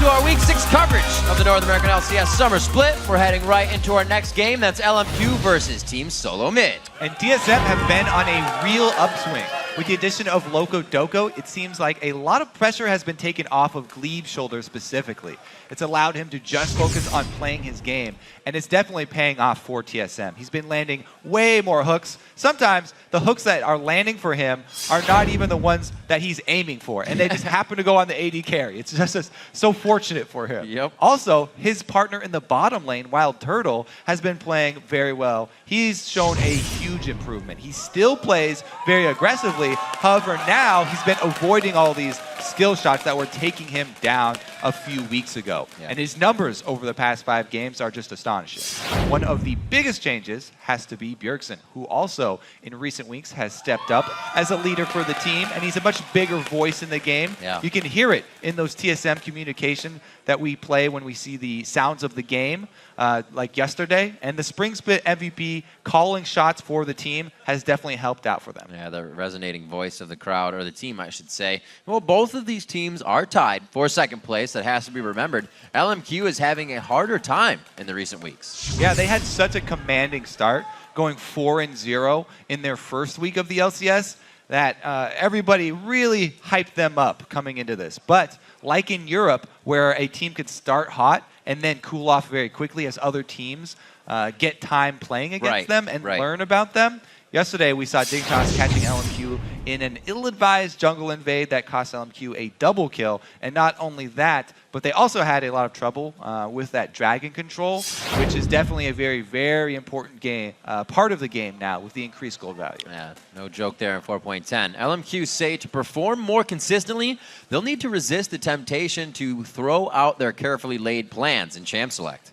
to our Week 6 coverage of the North American LCS Summer Split. We're heading right into our next game. That's LMQ versus Team Solo Mid. And TSM have been on a real upswing. With the addition of Loco Doco, it seems like a lot of pressure has been taken off of Glebe's shoulders specifically. It's allowed him to just focus on playing his game, and it's definitely paying off for TSM. He's been landing way more hooks. Sometimes the hooks that are landing for him are not even the ones that he's aiming for, and they just happen to go on the AD carry. It's just so fortunate for him. Yep. Also, his partner in the bottom lane, Wild Turtle, has been playing very well. He's shown a huge improvement. He still plays very aggressively. However, now he's been avoiding all these skill shots that were taking him down a few weeks ago. Yeah. And his numbers over the past 5 games are just astonishing. One of the biggest changes has to be Bjergsen, who also in recent weeks has stepped up as a leader for the team, and he's a much bigger voice in the game. Yeah. You can hear it in those TSM communication that we play when we see the sounds of the game, like yesterday. And the Spring Split MVP calling shots for the team has definitely helped out for them. Yeah, the resonating voice of the crowd, or the team, I should say. Well, both of these teams are tied for second place. That has to be remembered. LMQ is having a harder time in the recent weeks. Yeah, they had such a commanding start, going 4-0 in their first week of the LCS, that everybody really hyped them up coming into this. But like in Europe, where a team could start hot and then cool off very quickly as other teams get time playing against them and learn about them. Yesterday, we saw Dignitas catching LMQ in an ill-advised jungle invade that cost LMQ a double kill. And not only that, but they also had a lot of trouble with that dragon control, which is definitely a very, very important game, part of the game now with the increased gold value. Yeah, no joke there in 4.10. LMQ say to perform more consistently, they'll need to resist the temptation to throw out their carefully laid plans in Champ Select.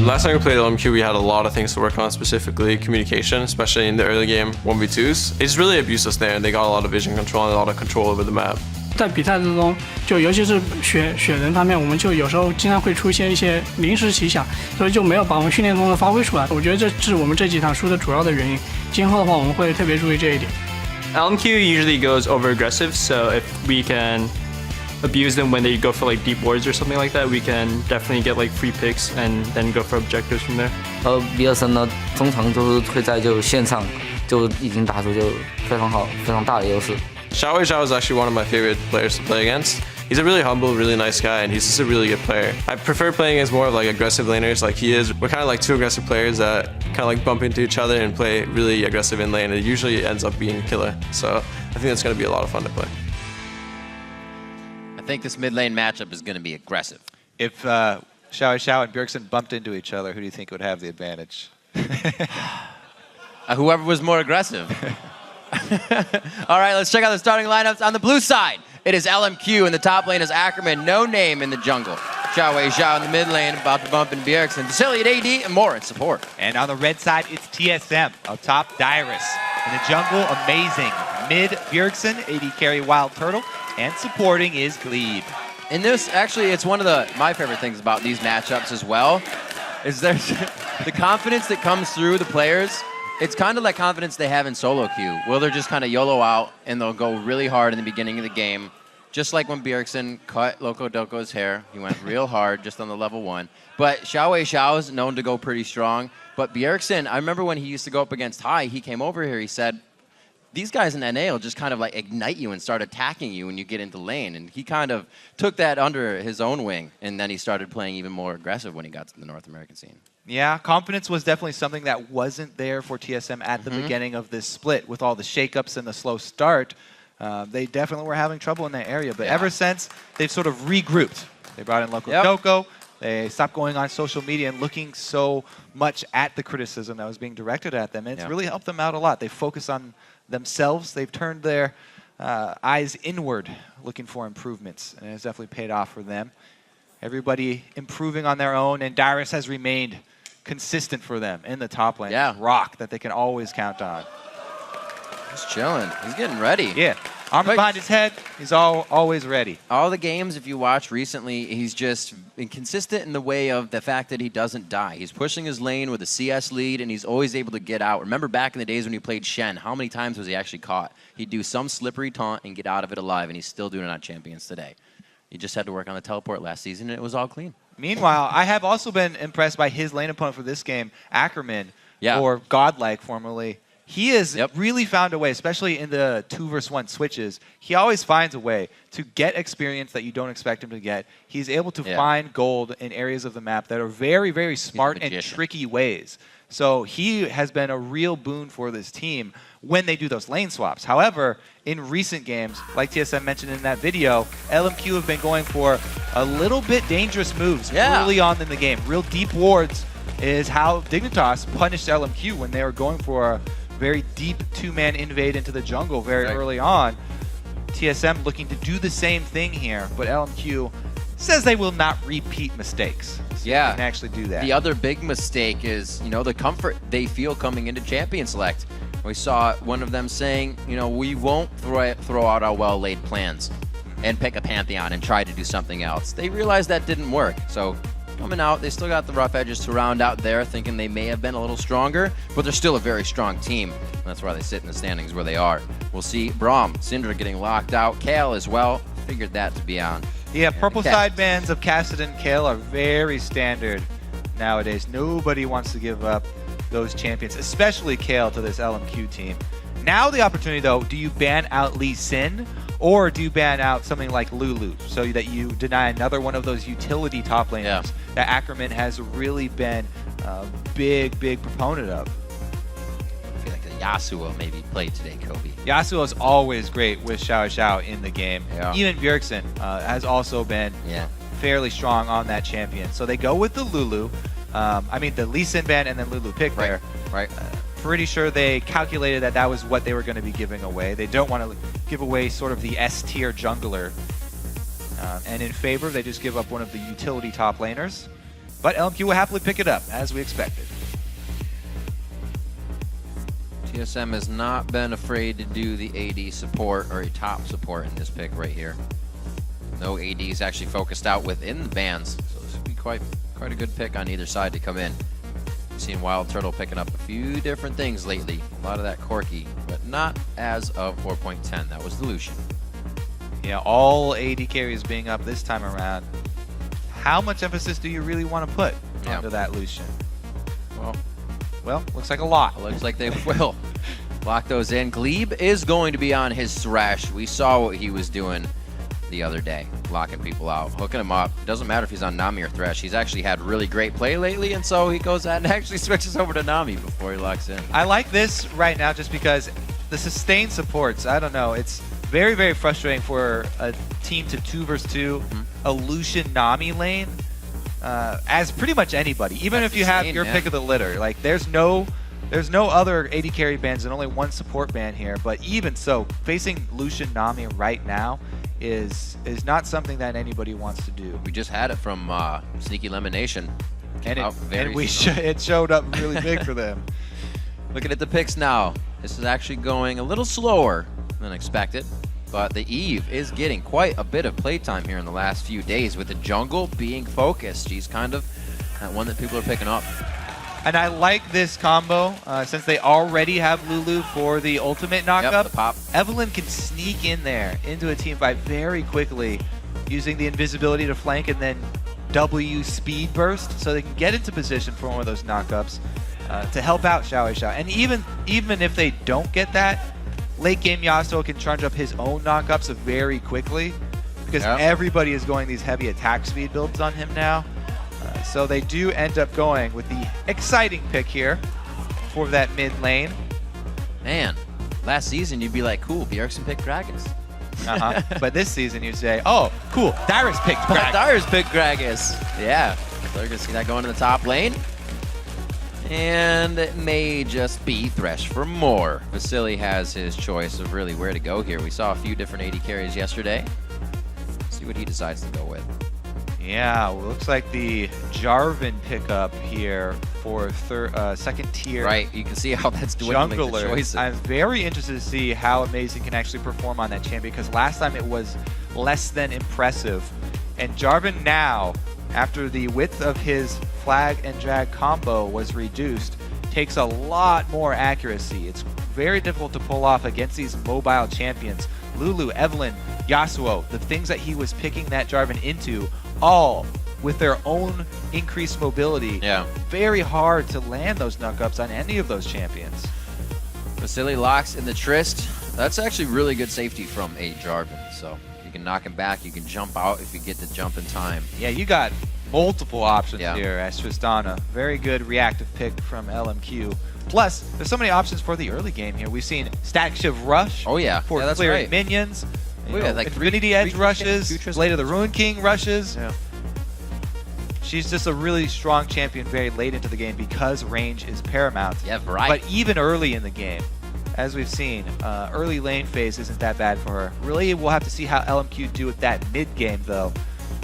Last time we played LMQ, we had a lot of things to work on, specifically communication, especially in the early game 1v2s. They just really abused us there, and they got a lot of vision control and a lot of control over the map. 在比赛之中，就尤其是选人方面，我们就有时候经常会出现一些临时奇想，所以就没有把我们训练中的发挥出来。我觉得这是我们这几场输的主要的原因。今后的话，我们会特别注意这一点。LMQ usually goes over aggressive, so if we can abuse them when they go for like deep wards or something like that, we can definitely get like free picks and then go for objectives from there. 比尔森呢，通常都是会在就线上就已经打出就非常好、非常大的优势。Xiao Zhao is actually one of my favorite players to play against. He's a really humble, really nice guy, and he's just a really good player. I prefer playing as more of like aggressive laners like he is. We're kind of like two aggressive players that kind of like bump into each other and play really aggressive in lane. It usually ends up being killer. So I think that's going to be a lot of fun to play. I think this mid lane matchup is going to be aggressive. If Xiao and Bjergsen bumped into each other, who do you think would have the advantage? Whoever was more aggressive. All right, let's check out the starting lineups on the blue side. It is LMQ, and the top lane is Ackerman, no name in the jungle. Xiao in the mid lane, about to bump in Bjergsen. Silly at AD, and more in support. And on the red side, it's TSM. Up top, Dyrus. In the jungle, amazing. Mid, Bjergsen, AD carry Wild Turtle, and supporting is Glebe. In this, actually, it's one of my favorite things about these matchups as well, is there's the confidence that comes through the players. It's kind of like confidence they have in solo queue. Will they're just kind of YOLO out, and they'll go really hard in the beginning of the game. Just like when Bjergsen cut Loco Doco's hair. He went real hard just on the level 1. But Xiao is known to go pretty strong. But Bjergsen, I remember when he used to go up against Hai, he came over here, he said, these guys in NA will just kind of like ignite you and start attacking you when you get into lane. And he kind of took that under his own wing, and then he started playing even more aggressive when he got to the North American scene. Yeah, confidence was definitely something that wasn't there for TSM at the beginning of this split. With all the shakeups and the slow start, they definitely were having trouble in that area. But ever since, they've sort of regrouped. They brought in Loco Doco. They stopped going on social media and looking so much at the criticism that was being directed at them. And it's really helped them out a lot. They focus on themselves. They've turned their eyes inward, looking for improvements. And it's definitely paid off for them. Everybody improving on their own, and Dyrus has remained consistent for them in the top lane. Yeah. Rock that they can always count on. He's chilling. He's getting ready. Yeah. Arm behind his head. He's always ready. All the games, if you watch recently, he's just been consistent in the way of the fact that he doesn't die. He's pushing his lane with a CS lead, and he's always able to get out. Remember back in the days when he played Shen, how many times was he actually caught? He'd do some slippery taunt and get out of it alive, and he's still doing it on Champions today. You just had to work on the teleport last season, and it was all clean. Meanwhile, I have also been impressed by his lane opponent for this game, Ackerman, or Godlike formerly. He has really found a way, especially in the 2v1 switches. He always finds a way to get experience that you don't expect him to get. He's able to find gold in areas of the map that are very, very smart and tricky ways. So he has been a real boon for this team when they do those lane swaps. However, in recent games, like TSM mentioned in that video, LMQ have been going for a little bit dangerous moves early on in the game. Real deep wards is how Dignitas punished LMQ when they were going for a very deep two-man invade into the jungle very early on. TSM looking to do the same thing here, but LMQ says they will not repeat mistakes. So they can actually do that. The other big mistake is, the comfort they feel coming into Champion Select. We saw one of them saying, we won't throw out our well-laid plans and pick a Pantheon and try to do something else. They realized that didn't work, so coming out, they still got the rough edges to round out there, thinking they may have been a little stronger, but they're still a very strong team. That's why they sit in the standings where they are. We'll see Braum, Syndra getting locked out, Kale as well. Figured that to be on. Yeah, purple sidebands of Cassidy and Kale are very standard nowadays. Nobody wants to give up those champions, especially Kale, to this LMQ team. Now the opportunity, though, do you ban out Lee Sin, or do you ban out something like Lulu so that you deny another one of those utility top laners that Ackerman has really been a big, big proponent of? I feel like the Yasuo maybe played today, Kobe. Yasuo is always great with Xiao in the game. Even Bjergsen has also been fairly strong on that champion. So they go with the Lulu. I mean, the Lee Sin ban and then Lulu pick there. Pretty sure they calculated that that was what they were going to be giving away. They don't want to give away sort of the S-tier jungler. And in favor, they just give up one of the utility top laners. But LMQ will happily pick it up, as we expected. TSM has not been afraid to do the AD support, or a top support in this pick right here. No ADs actually focused out within the bans, so this would be quite a good pick on either side to come in. We've seen Wild Turtle picking up a few different things lately. A lot of that Corki, but not as of 4.10. That was the Lucian. Yeah, all AD carries being up this time around. How much emphasis do you really want to put onto that Lucian? Well, looks like a lot. Looks like they will lock those in. Glebe is going to be on his Thresh. We saw what he was doing the other day, locking people out, hooking them up. It doesn't matter if he's on Nami or Thresh. He's actually had really great play lately, and so he goes out and actually switches over to Nami before he locks in. I like this right now just because the sustain supports, I don't know, it's very, very frustrating for a team to 2 versus 2, a Lucian Nami lane, as pretty much anybody, even if you have your pick of the litter. Like, there's no other AD carry bans and only one support ban here, but even so, facing Lucian Nami right now is not something that anybody wants to do. We just had it from Sneaky Lemonation. And it showed up really big for them. Looking at the picks now, this is actually going a little slower than expected, but the Eve is getting quite a bit of playtime here in the last few days with the jungle being focused. She's kind of that one that people are picking up. And I like this combo, since they already have Lulu for the ultimate knockup. The pop. Evelyn can sneak in there into a team fight very quickly, using the invisibility to flank and then W speed burst, so they can get into position for one of those knockups to help out Xiao. And even if they don't get that, late game Yasuo can charge up his own knockups very quickly, because everybody is going these heavy attack speed builds on him now. So they do end up going with the exciting pick here for that mid lane. Man, last season you'd be like, cool, Bjergsen picked Gragas. But this season you say, oh, cool, Dyrus picked Gragas. Dyrus picked Gragas. Yeah, so they're going to see that going in the top lane. And it may just be Thresh for more. Vasily has his choice of really where to go here. We saw a few different AD carries yesterday. Let's see what he decides to go with. Yeah, well, looks like the Jarvan pickup here for second tier. Right, you can see how that's dwindling the choices. I'm very interested to see how Amazing can actually perform on that champion, because last time it was less than impressive. And Jarvan now, after the width of his flag and drag combo was reduced, takes a lot more accuracy. It's very difficult to pull off against these mobile champions. Lulu, Evelyn, Yasuo, the things that he was picking that Jarvan into, all with their own increased mobility. Yeah. Very hard to land those knuck-ups on any of those champions. Vasily locks in the Trist. That's actually really good safety from a Jarvan. So you can knock him back. You can jump out if you get the jump in time. Yeah, you got multiple options Yeah. here as Tristana. Very good reactive pick from LMQ. Plus, there's so many options for the early game here. We've seen Static Shiv Rush Oh, yeah. for Yeah, that's clearing right. minions. You yeah, know, like Infinity Edge three rushes, Tristans. Blade of the Ruin King rushes. Yeah. She's just a really strong champion very late into the game because range is paramount. Yeah, variety. But even early in the game, as we've seen, early lane phase isn't that bad for her. Really, we'll have to see how LMQ do with that mid game, though,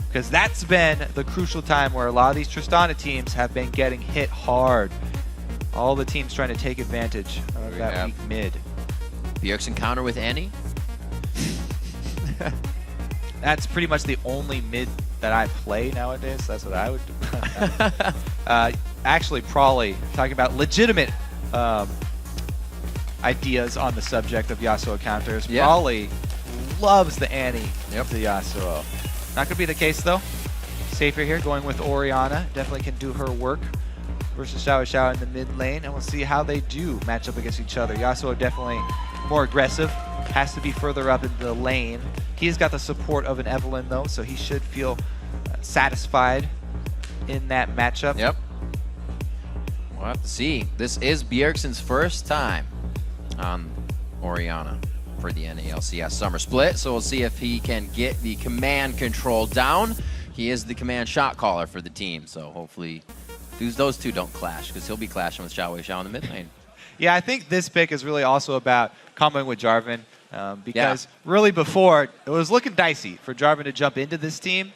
because that's been the crucial time where a lot of these Tristana teams have been getting hit hard. All the teams trying to take advantage of that weak mid. Bjergsen counter with Annie. That's pretty much the only mid that I play nowadays. That's what I would do. Actually, probably talking about legitimate ideas on the subject of Yasuo counters. Yeah. Probably loves the Annie of the Yasuo. Not going to be the case, though. Safer here, going with Orianna. Definitely can do her work versus Xiao Xiao in the mid lane, and we'll see how they do match up against each other. Yasuo definitely more aggressive, has to be further up in the lane. He's got the support of an Evelynn, though, so he should feel satisfied in that matchup. Yep. We'll have to see. This is Bjergsen's first time on Orianna for the NA LCS Summer Split, so we'll see if he can get the command control down. He is the command shot caller for the team, so hopefully those two don't clash, because he'll be clashing with Xiao Xiao in the mid lane. Yeah, I think this pick is really also about comboing with Jarvan, because really before, it was looking dicey for Jarvan to jump into this team.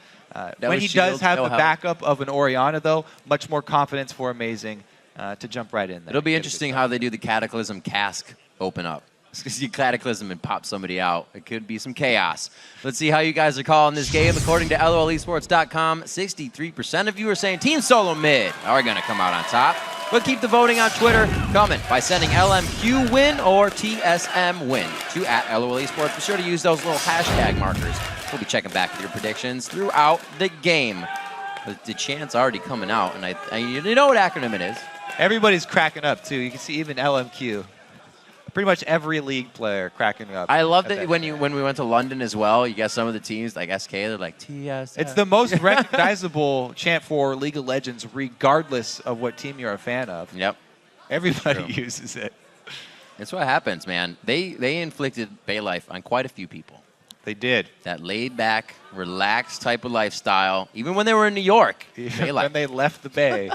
When he does have the backup of an Orianna, though, much more confidence for Amazing to jump right in there. It'll be interesting how they do the Cataclysm cask open up. Because you Cataclysm and pop somebody out. It could be some chaos. Let's see how you guys are calling this game. According to LOLesports.com, 63% of you are saying Team Solo Mid are going to come out on top. But keep the voting on Twitter coming by sending LMQ win or TSM win to @LOLesports. Be sure to use those little hashtag markers. We'll be checking back with your predictions throughout the game. The chant's already coming out, and you know what acronym it is. Everybody's cracking up, too. You can see even LMQ. Pretty much every league player cracking up. I love that when we went to London as well, you got some of the teams like SK, they're like TSM. It's the most recognizable chant for League of Legends, regardless of what team you're a fan of. Yep. Everybody uses it. That's what happens, man. They inflicted Bay life on quite a few people. They did. That laid back, relaxed type of lifestyle, even when they were in New York. When they left the Bay.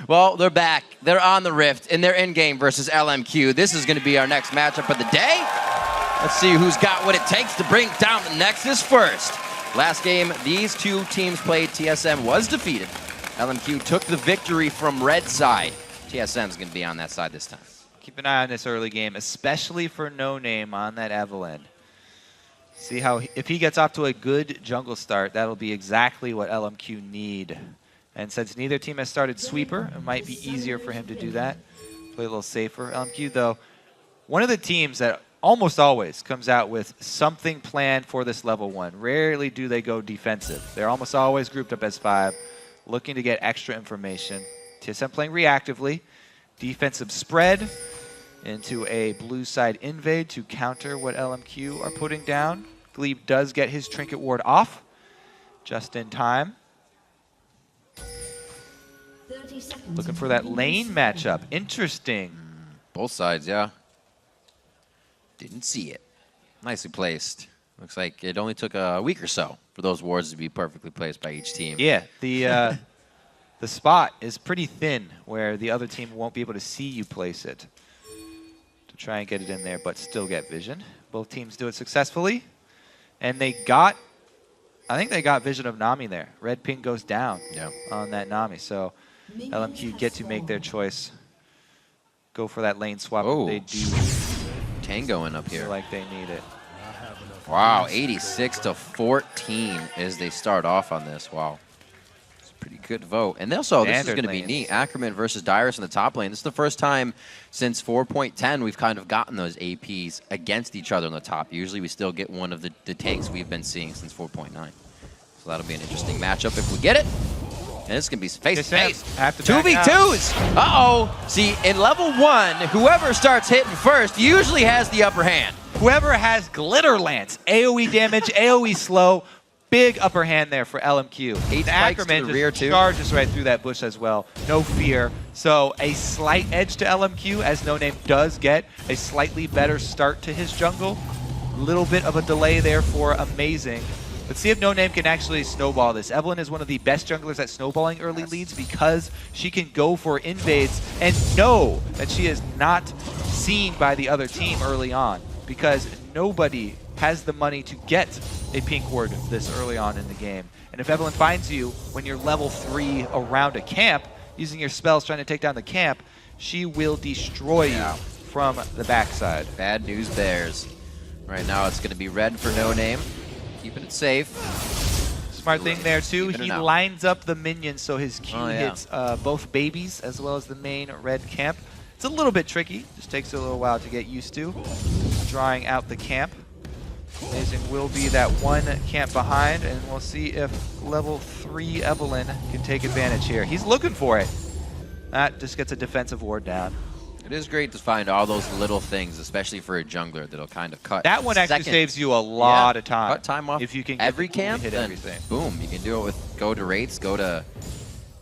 Well, they're back. They're on the Rift, and they're in-game versus LMQ. This is going to be our next matchup of the day. Let's see who's got what it takes to bring down the Nexus first. Last game, these two teams played. TSM was defeated. LMQ took the victory from red side. TSM's going to be on that side this time. Keep an eye on this early game, especially for No Name on that Evelynn. See how, if he gets off to a good jungle start, that'll be exactly what LMQ need. And since neither team has started Sweeper, it might be easier for him to do that. Play a little safer. LMQ, though, one of the teams that almost always comes out with something planned for this level 1. Rarely do they go defensive. They're almost always grouped up as 5, looking to get extra information. TSM playing reactively. Defensive spread into a blue side invade to counter what LMQ are putting down. Glebe does get his trinket ward off just in time. Looking for that lane matchup. Interesting. Both sides, yeah. Didn't see it. Nicely placed. Looks like it only took a week or so for those wards to be perfectly placed by each team. Yeah, the spot is pretty thin where the other team won't be able to see you place it. To try and get it in there, but still get vision. Both teams do it successfully. And they got, I think they got vision of Nami there. Red ping goes down on that Nami. So LMQ get to make their choice. Go for that lane swap. Oh. They do Tangoing up here. feel like they need it. Wow, 86 to 14 as they start off on this. Wow. Pretty good vote. And also, this is Standard going to be lanes. neat. Ackerman versus Dyrus in the top lane. This is the first time since 4.10 we've kind of gotten those APs against each other on the top. Usually we still get one of the tanks we've been seeing since 4.9. So that'll be an interesting matchup if we get it. And this is going to be face-to-face. Have to back 2v2s. Uh-oh. See, in level 1, whoever starts hitting first usually has the upper hand. Whoever has Glitter Lance, AoE damage, AoE slow, big upper hand there for LMQ. 8 spikes Ackerman to the rear, just too. charges right through that bush as well. No fear. So a slight edge to LMQ, as No Name does get a slightly better start to his jungle. Little bit of a delay there for Amazing. Let's see if No Name can actually snowball this. Evelynn is one of the best junglers at snowballing early leads because she can go for invades and know that she is not seen by the other team early on, because nobody has the money to get a pink ward this early on in the game. And if Evelynn finds you when you're level 3 around a camp, using your spells trying to take down the camp, she will destroy you from the backside. Bad news bears. Right now it's going to be red for No Name. Keeping it safe. Smart thing there too, Keep it he out. lines up the minions so his Q Oh, yeah. hits both babies as well as the main red camp. It's a little bit tricky, just takes a little while to get used to. Drawing out the camp. Amazing will be that one camp behind, and we'll see if level 3 Evelynn can take advantage here. He's looking for it. That just gets a defensive ward down. It is great to find all those little things, especially for a jungler, that'll kind of cut. That one actually seconds. saves you a lot Yeah. of time. Cut time off if you can get every the tool to camp, hit then everything. boom, you can do it with go to Wraiths, go to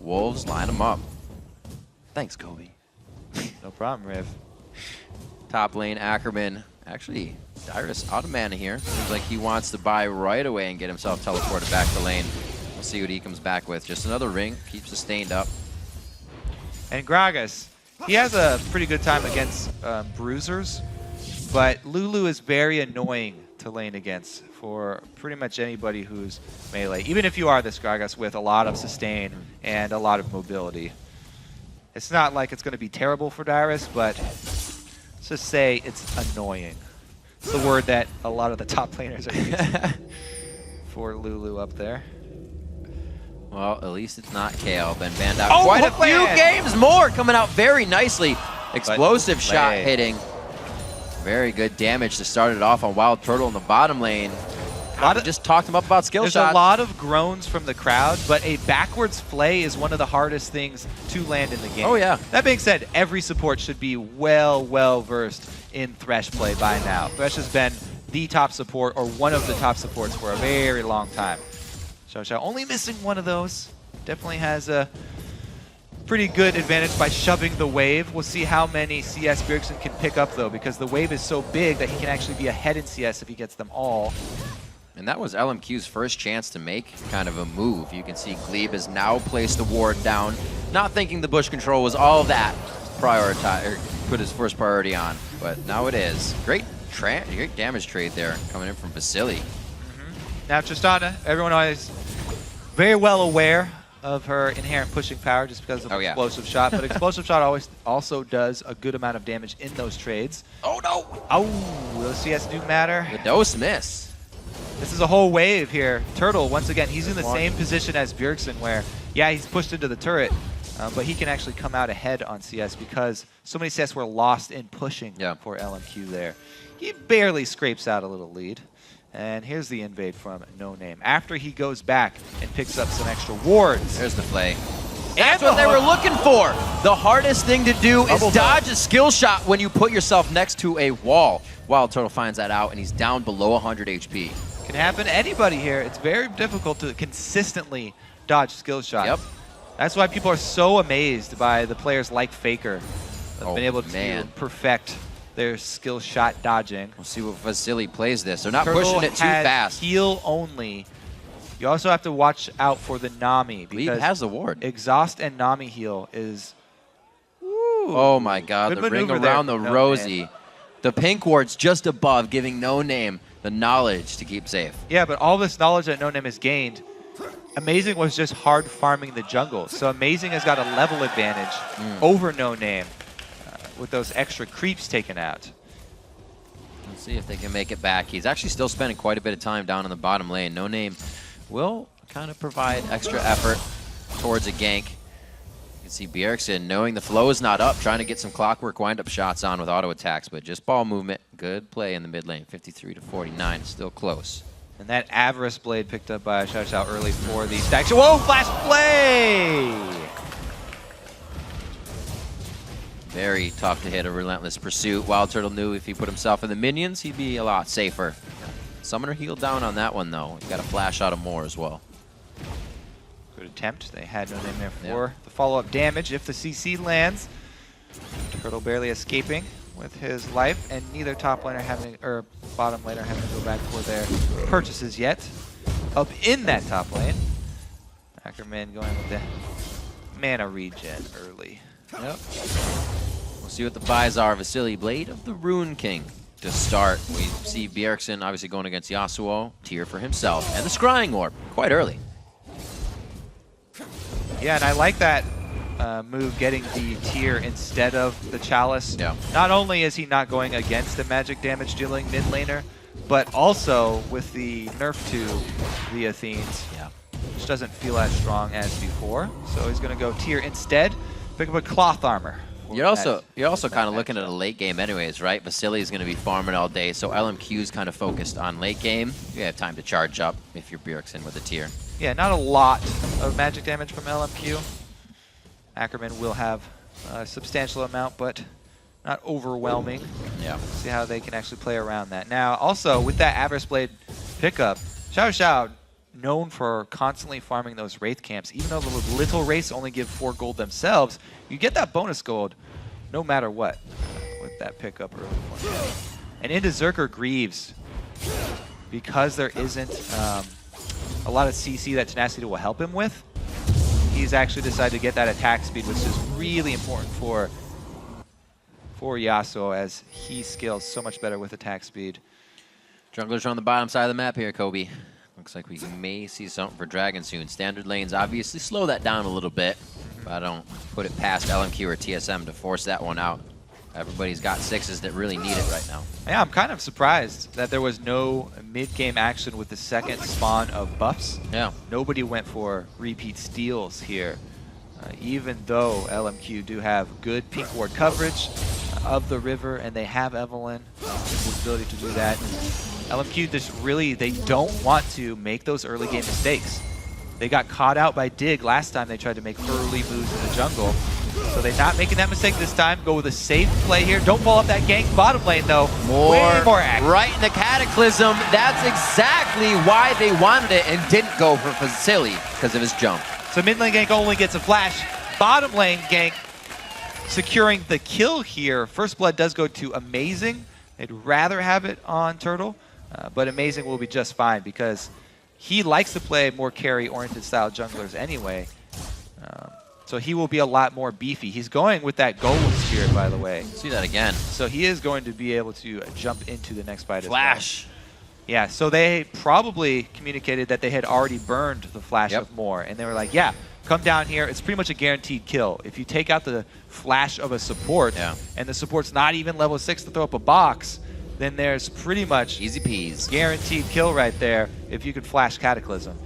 Wolves, line them up. Thanks, Kobe. No problem, Riv. Top lane, Ackerman. Actually, Dyrus out of mana here. Seems like he wants to buy right away and get himself teleported back to lane. We'll see what he comes back with. Just another ring, keeps sustained up. And Gragas, he has a pretty good time against bruisers, but Lulu is very annoying to lane against for pretty much anybody who's melee, even if you are this Gragas with a lot of sustain and a lot of mobility. It's not like it's going to be terrible for Dyrus, but let's just say it's annoying. It's the word that a lot of the top laners are using for Lulu up there. Well, at least it's not Kale. Been banned out Oh, quite a Hookland! few games more. Coming out very nicely. Explosive shot Lay. hitting. Very good damage to start it off on Wild Turtle in the bottom lane. Lot of- Just talked him up about skill There's shots. a lot of groans from the crowd, but a backwards flay is one of the hardest things to land in the game. Oh, yeah. That being said, every support should be well versed in Thresh play by now. Thresh has been the top support, or one of the top supports, for a very long time. Xiao only missing one of those. Definitely has a pretty good advantage by shoving the wave. We'll see how many CS Bjergsen can pick up, though, because the wave is so big that he can actually be ahead in CS if he gets them all. And that was LMQ's first chance to make kind of a move. You can see Glebe has now placed the ward down, not thinking the bush control was all that prioritize or put his first priority on, but now it is. Great damage trade there coming in from Vasily. Now Tristana, everyone is very well aware of her inherent pushing power just because of Oh, yeah. Explosive Shot, but Explosive Shot also does a good amount of damage in those trades. Oh no! Oh, those CS do matter. The dose miss. This is a whole wave here. Turtle, once again, he's in the same position as Bjergsen where, yeah, he's pushed into the turret, but he can actually come out ahead on CS because so many CS were lost in pushing for LMQ there. He barely scrapes out a little lead. And here's the invade from No Name. After he goes back and picks up some extra wards. There's the flay. That's what they were looking for. The hardest thing to do is dodge a skill shot when you put yourself next to a wall. Wild Turtle finds that out, and he's down below 100 HP. Can happen to anybody here. It's very difficult to consistently dodge skill shots. Yep. That's why people are so amazed by the players like Faker that have been able to perfect their skill shot dodging. We'll see what Vasily plays this. They're not Turtle pushing it too has fast. Heal only. You also have to watch out for the Nami Glebe because has the ward. Exhaust and Nami heal is. Oh my God, Good the ring maneuver there around the from No Rosie. Name. The pink ward's just above, giving No Name the knowledge to keep safe. Yeah, but all this knowledge that No Name has gained, Amazing was just hard farming the jungle. So Amazing has got a level advantage over No Name with those extra creeps taken out. Let's see if they can make it back. He's actually still spending quite a bit of time down in the bottom lane. No Name will kind of provide extra effort. towards a gank. You can see Bjergsen, knowing the flow is not up, trying to get some clockwork wind-up shots on with auto attacks, but just ball movement. Good play in the mid lane. 53 to 49, still close. And that Avarice Blade picked up by Xiao Xiao early for the stack. Whoa, flash play! Very tough to hit a relentless pursuit. Wild Turtle knew if he put himself in the minions, he'd be a lot safer. Summoner healed down on that one, though. You got a flash out of more as well. Good attempt. They had no name there for the follow-up damage if the CC lands. Turtle barely escaping with his life, and neither top laner having, or bottom laner having to go back for their purchases yet. Up in that top lane, Ackerman going with the mana regen early. Yep. We'll see what the buys are. Vasily, Blade of the Rune King to start. We see Bjergsen obviously going against Yasuo, tier for himself, and the Scrying Orb quite early. Yeah, and I like that move, getting the tier instead of the Chalice. Yeah. Not only is he not going against the magic damage dealing mid laner, but also with the nerf to the Athenes, which doesn't feel as strong as before. So he's going to go tier instead, pick up a cloth armor. You're also kind of looking at a late game anyways, right? Vasily is going to be farming all day, so LMQ is kind of focused on late game. You have time to charge up if you're Bjergsen with a tier. Yeah, not a lot of magic damage from LMQ. Ackerman will have a substantial amount, but not overwhelming. Yeah. See how they can actually play around that. Now, also, with that Avarice Blade pickup, Xiao Xiao, known for constantly farming those Wraith camps, even though the little Wraiths only give 4 gold themselves, you get that bonus gold no matter what with that pickup early one. And into Zerker Greaves, because there isn't a lot of CC that Tenacity will help him with, he's actually decided to get that attack speed, which is really important for Yasuo, as he scales so much better with attack speed. Junglers are on the bottom side of the map here, Kobe. Looks like we may see something for Dragon soon. Standard lanes obviously slow that down a little bit, but I don't put it past LMQ or TSM to force that one out. Everybody's got 6s that really need it right now. Yeah, I'm kind of surprised that there was no mid-game action with the second spawn of buffs. Yeah. Nobody went for repeat steals here, even though LMQ do have good pink ward coverage of the river, and they have Evelynn with the ability to do that. LMQ just really, they don't want to make those early game mistakes. They got caught out by Dig last time they tried to make early moves in the jungle. So they're not making that mistake this time. Go with a safe play here. Don't pull up that gank bottom lane, though. Way more active. Right in the Cataclysm. That's exactly why they wanted it and didn't go for Vasily, because of his jump. So mid lane gank only gets a flash. Bottom lane gank securing the kill here. First blood does go to Amazing. They'd rather have it on Turtle, but Amazing will be just fine because he likes to play more carry-oriented style junglers anyway. So he will be a lot more beefy. He's going with that Golem Spirit, by the way. See that again. So he is going to be able to jump into the next fight Flash. as well. Yeah, so they probably communicated that they had already burned the Flash of More, and they were like, yeah, come down here. It's pretty much a guaranteed kill. If you take out the Flash of a support, and the support's not even level 6 to throw up a box, then there's pretty much easy peas. Guaranteed kill right there if you could Flash Cataclysm.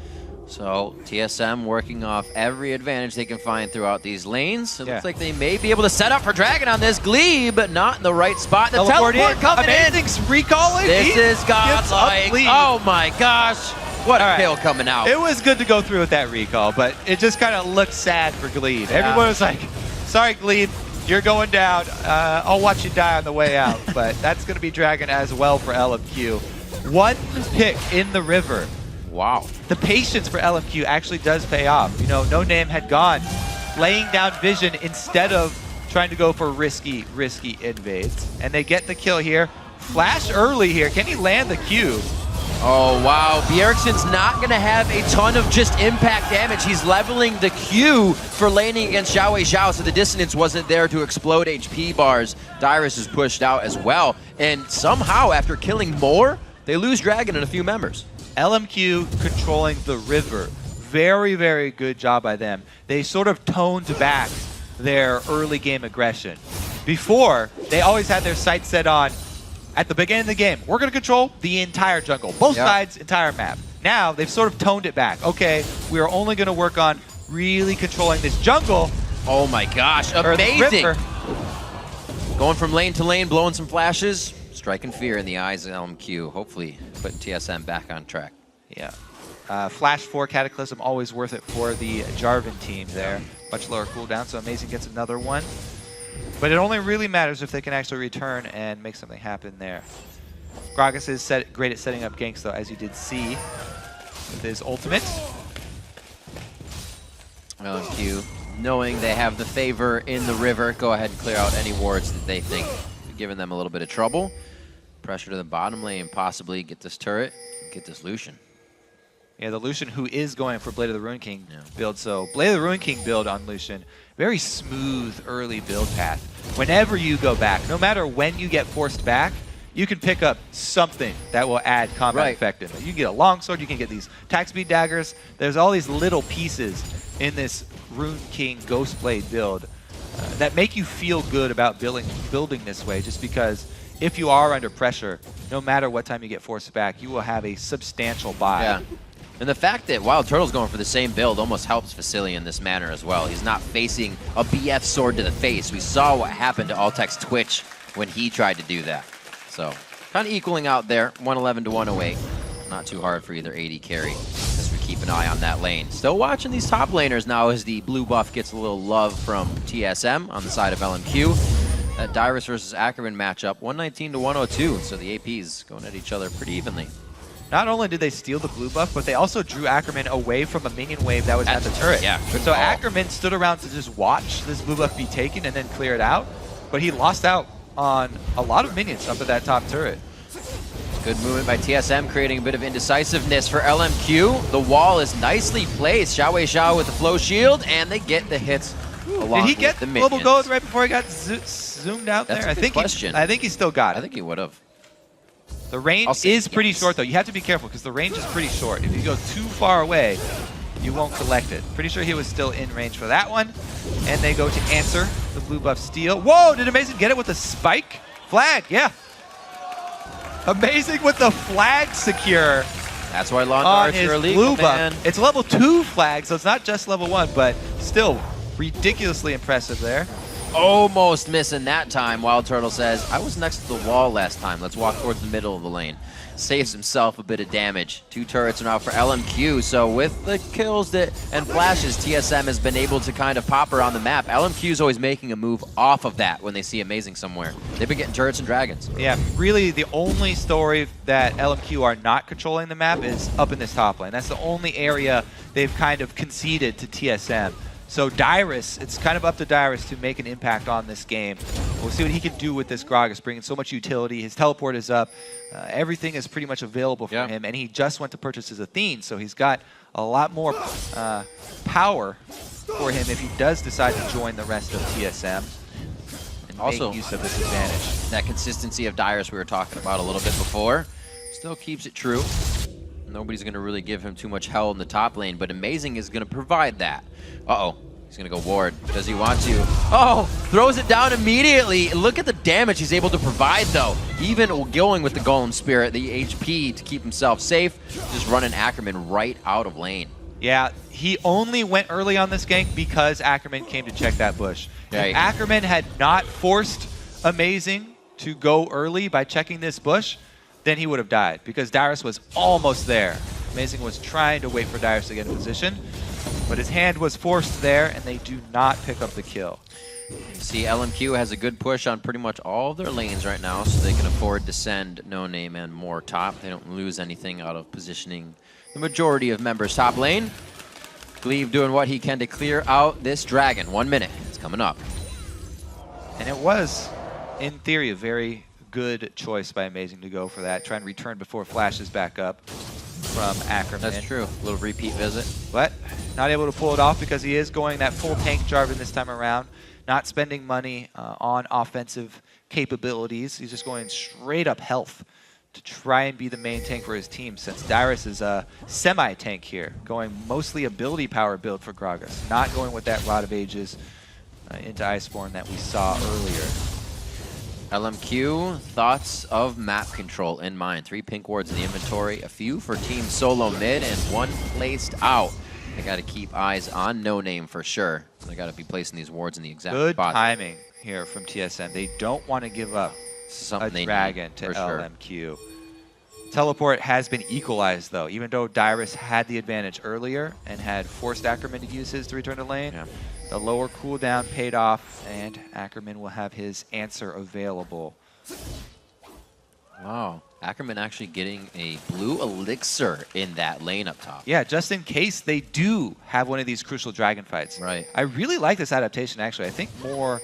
So TSM working off every advantage they can find throughout these lanes. It looks like they may be able to set up for Dragon on this. Glebe, but not in the right spot. The teleport coming in. Amazing's recalling. This is godlike. Oh my gosh. What a kill coming out. It was good to go through with that recall, but it just kind of looked sad for Glebe. Everyone was like, sorry, Glebe, you're going down. I'll watch you die on the way out. But that's going to be Dragon as well for LMQ. One pick in the river. Wow. The patience for LMQ actually does pay off. You know, No Name had gone, laying down vision instead of trying to go for risky invades. And they get the kill here. Flash early here. Can he land the Q? Oh, wow. Bjergsen's not going to have a ton of just impact damage. He's leveling the Q for laning against Xiao Xiao, so the dissonance wasn't there to explode HP bars. Dyrus is pushed out as well. And somehow, after killing more, they lose Dragon and a few members. LMQ controlling the river. Very, very good job by them. They sort of toned back their early game aggression. Before, they always had their sights set on, at the beginning of the game, we're going to control the entire jungle. Both sides, entire map. Now, they've sort of toned it back. Okay, we are only going to work on really controlling this jungle. Oh my gosh, or the amazing! Ripper. Going from lane to lane, blowing some flashes. Striking fear in the eyes of LMQ. Hopefully putting TSM back on track. Yeah. Flash 4 Cataclysm, always worth it for the Jarvan team there. Much lower cooldown, so Amazing gets another one. But it only really matters if they can actually return and make something happen there. Gragas is great at setting up ganks, though, as you did see with his ultimate. LMQ, knowing they have the favor in the river, go ahead and clear out any wards that they think are giving them a little bit of trouble. Pressure to the bottom lane, possibly get this turret, get this Lucian. Yeah, the Lucian who is going for Blade of the Ruin King build. So Blade of the Ruin King build on Lucian, very smooth early build path. Whenever you go back, no matter when you get forced back, you can pick up something that will add combat effectiveness. You can get a longsword, you can get these attack speed daggers. There's all these little pieces in this Rune King Ghost Blade build that make you feel good about building this way, just because if you are under pressure, no matter what time you get forced back, you will have a substantial buy. Yeah. And the fact that Wild Turtle's going for the same build almost helps Vasily in this manner as well. He's not facing a BF sword to the face. We saw what happened to Altec's Twitch when he tried to do that. So, kind of equaling out there, 111 to 108. Not too hard for either AD carry as we keep an eye on that lane. Still watching these top laners now as the blue buff gets a little love from TSM on the side of LMQ. That Dyrus versus Ackerman matchup, 119 to 102. So the APs going at each other pretty evenly. Not only did they steal the blue buff, but they also drew Ackerman away from a minion wave that was at the turret. Yeah, so Ackerman stood around to just watch this blue buff be taken and then clear it out, but he lost out on a lot of minions up at that top turret. Good movement by TSM, creating a bit of indecisiveness for LMQ. The wall is nicely placed. Xiao Xiao with the flow shield, and they get the hits along Did he get with the global minions. gold right before he got zoomed out That's there? a good question. I think he still got it. I think he would have. The range is pretty short, though. You have to be careful because the range is pretty short. If you go too far away, you won't collect it. Pretty sure he was still in range for that one. And they go to answer the blue buff steal. Whoa, did Amazing get it with a spike? Flag, yeah. Amazing with the flag secure That's why long on guards his are illegal, blue man. buff. It's level 2 flag, so it's not just level 1, but still ridiculously impressive there. Almost missing that time. Wild Turtle says, I was next to the wall last time. Let's walk towards the middle of the lane. Saves himself a bit of damage. 2 turrets are now for LMQ. So with the kills and flashes, TSM has been able to kind of pop around the map. LMQ is always making a move off of that when they see Amazing somewhere. They've been getting turrets and dragons. Yeah, really the only story that LMQ are not controlling the map is up in this top lane. That's the only area they've kind of conceded to TSM. So Dyrus, it's kind of up to Dyrus to make an impact on this game. We'll see what he can do with this Gragas, bringing so much utility. His teleport is up. Everything is pretty much available for him, and he just went to purchase his Athene, so he's got a lot more power for him if he does decide to join the rest of TSM and Also, make use of this advantage. That consistency of Dyrus we were talking about a little bit before still keeps it true. Nobody's going to really give him too much hell in the top lane, but Amazing is going to provide that. Uh-oh. He's going to go ward. Does he want to? Oh! Throws it down immediately. Look at the damage he's able to provide, though. Even going with the Golem Spirit, the HP to keep himself safe, just running Ackerman right out of lane. Yeah, he only went early on this gank because Ackerman came to check that bush. Right. If Ackerman had not forced Amazing to go early by checking this bush, then he would have died because Dyrus was almost there. Amazing was trying to wait for Dyrus to get in position, but his hand was forced there, and they do not pick up the kill. See, LMQ has a good push on pretty much all of their lanes right now, so they can afford to send No Name and more top. They don't lose anything out of positioning the majority of members top lane. Glaive doing what he can to clear out this dragon. 1 minute. It's coming up. And it was, in theory, a very good choice by Amazing to go for that. Try and return before flashes back up from Ackerman. That's true. A little repeat visit. But not able to pull it off because he is going that full tank Jarvan this time around. Not spending money on offensive capabilities. He's just going straight up health to try and be the main tank for his team, since Dyrus is a semi-tank here, going mostly ability power build for Gragas, not going with that Rod of Ages into Iceborne that we saw earlier. LMQ, thoughts of map control in mind. 3 pink wards in the inventory, a few for Team Solo mid, and 1 placed out. They got to keep eyes on No Name for sure. They got to be placing these wards in the exact Good spot. timing here from TSM. They don't want to give up Something a dragon to for sure. LMQ. Teleport has been equalized, though. Even though Dyrus had the advantage earlier and had forced Ackerman to use his to return to lane, the lower cooldown paid off, and Ackerman will have his answer available. Wow. Ackerman actually getting a blue elixir in that lane up top. Yeah, just in case they do have one of these crucial dragon fights. Right. I really like this adaptation, actually. I think more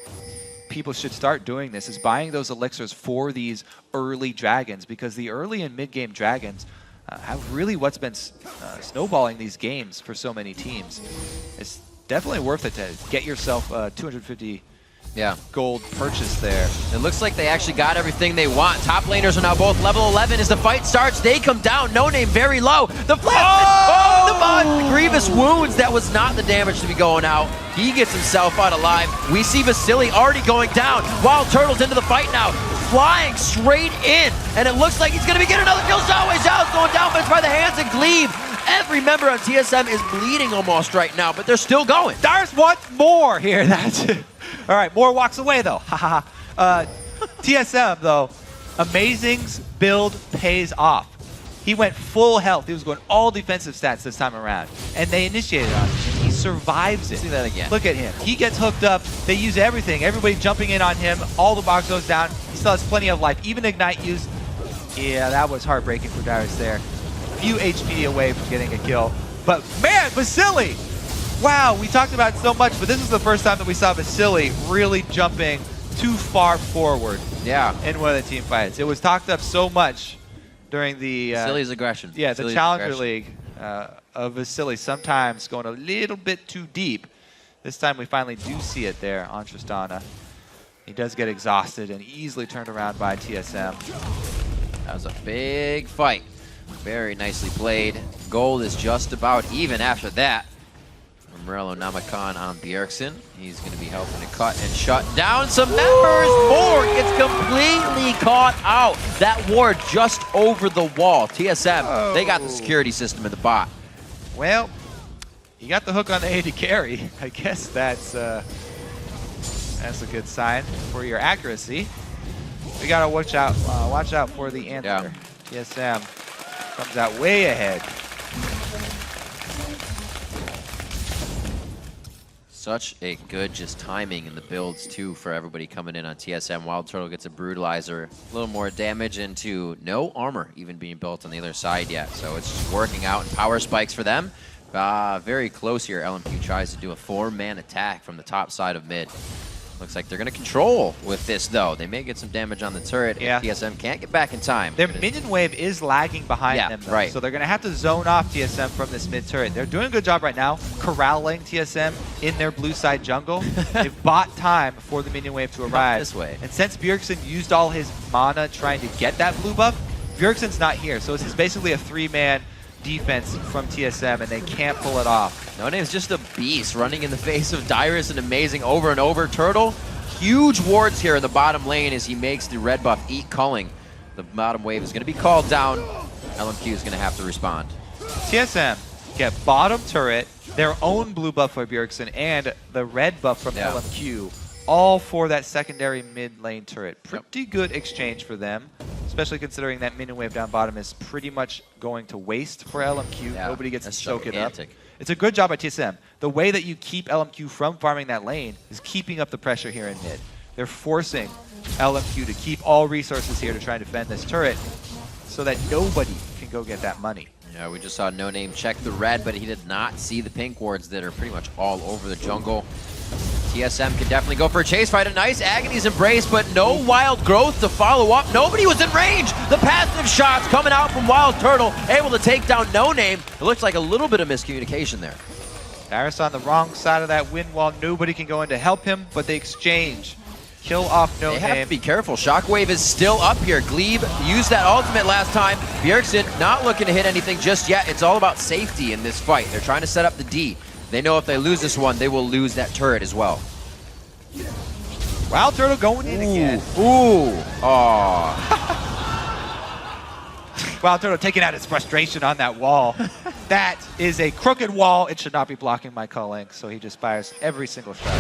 people should start doing this, is buying those elixirs for these early dragons, because the early and mid-game dragons have really what's been snowballing these games for so many teams. It's definitely worth it to get yourself 250 gold purchase there. It looks like they actually got everything they want. Top laners are now both level 11. As the fight starts, they come down. No Name very low. The flash! The grievous wounds. That was not the damage to be going out. He gets himself out alive. We see Vasily already going down. Wild Turtle's into the fight now, flying straight in. And it looks like he's going to be getting another kill shot. Zhao's going down, but it's by the hands of Glebe. Every member on TSM is bleeding almost right now, but they're still going. Dyrus wants more here. That's it. All right, more walks away, though. TSM, though, Amazing's build pays off. He went full health. He was going all defensive stats this time around, and they initiated on him. He survives it. See that again. Look at him. He gets hooked up. They use everything. Everybody jumping in on him. All the box goes down. He still has plenty of life. Even Ignite used. Yeah, that was heartbreaking for Dyrus there. Few HP away from getting a kill. But, man, Vasily! Wow, we talked about it so much, but this is the first time that we saw Vasily really jumping too far forward in one of the team fights. It was talked up so much during the Vasily's aggression. Yeah, Vasily's the Challenger aggression. League of Vasily sometimes going a little bit too deep. This time we finally do see it there on Tristana. He does get exhausted and easily turned around by TSM. That was a big fight. Very nicely played. Gold is just about even after that. Morello Namakan on Bjergsen. He's going to be helping to cut and shut down some members. Borg gets completely caught out. That ward just over the wall. TSM, they got the security system in the bot. Well, he got the hook on the AD carry. I guess that's a good sign for your accuracy. We got to watch out for the answer. TSM comes out way ahead. Such a good just timing in the builds, too, for everybody coming in on TSM. Wild Turtle gets a Brutalizer. A little more damage into no armor even being built on the other side yet. So it's just working out, and power spikes for them. Very close here. LMQ tries to do a 4-man attack from the top side of mid. Looks like they're going to control with this, though. They may get some damage on the turret if TSM can't get back in time. Their minion wave is lagging behind them, though. Right. So they're going to have to zone off TSM from this mid turret. They're doing a good job right now corralling TSM in their blue side jungle. They've bought time for the minion wave to arrive. This way. And since Bjergsen used all his mana trying to get that blue buff, Bjergsen's not here. So this is basically a 3-man defense from TSM, and they can't pull it off. No Name's just a beast running in the face of Dyrus and Amazing over and over. Turtle, huge wards here in the bottom lane as he makes the red buff eat culling. The bottom wave is going to be called down. LMQ is going to have to respond. TSM get bottom turret, their own blue buff for Bjergsen, and the red buff from LMQ, all for that secondary mid lane turret. Pretty good exchange for them, especially considering that minion wave down bottom is pretty much going to waste for LMQ. Nobody gets to soak it up. It's a good job by TSM. The way that you keep LMQ from farming that lane is keeping up the pressure here in mid. They're forcing LMQ to keep all resources here to try and defend this turret so that nobody can go get that money. Yeah, we just saw No Name check the red, but he did not see the pink wards that are pretty much all over the jungle. TSM can definitely go for a chase fight. A nice Agony's Embrace, but no Wild Growth to follow up. Nobody was in range. The passive shots coming out from Wild Turtle, able to take down No Name. It looks like a little bit of miscommunication there. Dyrus on the wrong side of that wind wall. Nobody can go in to help him, but they exchange. Kill off No Name. They have to be careful. Shockwave is still up here. Glebe used that ultimate last time. Bjergsen not looking to hit anything just yet. It's all about safety in this fight. They're trying to set up the D. They know if they lose this one, they will lose that turret as well. Wild Turtle going in again. Ooh. Aw. Wild Turtle taking out his frustration on that wall. That is a crooked wall. It should not be blocking my culling, so he just fires every single shot.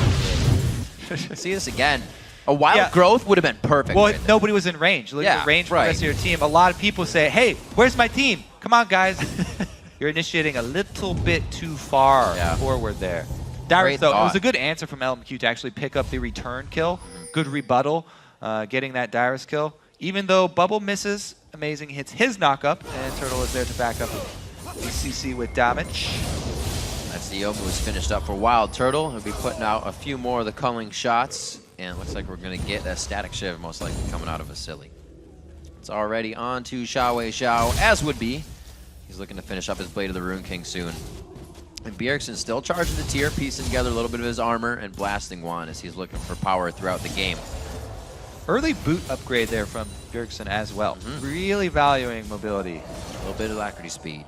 See this again. A wild growth would have been perfect. Well, right there. nobody was in range. Look at the range for the rest of your team. A lot of people say, hey, where's my team? Come on, guys. You're initiating a little bit too far forward there. Dyrus, though, it was a good answer from LMQ to actually pick up the return kill. Good rebuttal, getting that Dyrus kill. Even though Bubble misses, Amazing hits his knockup, and Turtle is there to back up the CC with damage. That's the Yoga who's finished up for Wild Turtle. He'll be putting out a few more of the culling shots, and it looks like we're going to get a static shiv most likely coming out of Vasily. It's already on to Xiao, as would be. He's looking to finish up his Blade of the Rune King soon. And Bjergsen still charging the tier, piecing together a little bit of his armor and blasting one as he's looking for power throughout the game. Early boot upgrade there from Bjergsen as well. Really valuing mobility. A little bit of alacrity speed.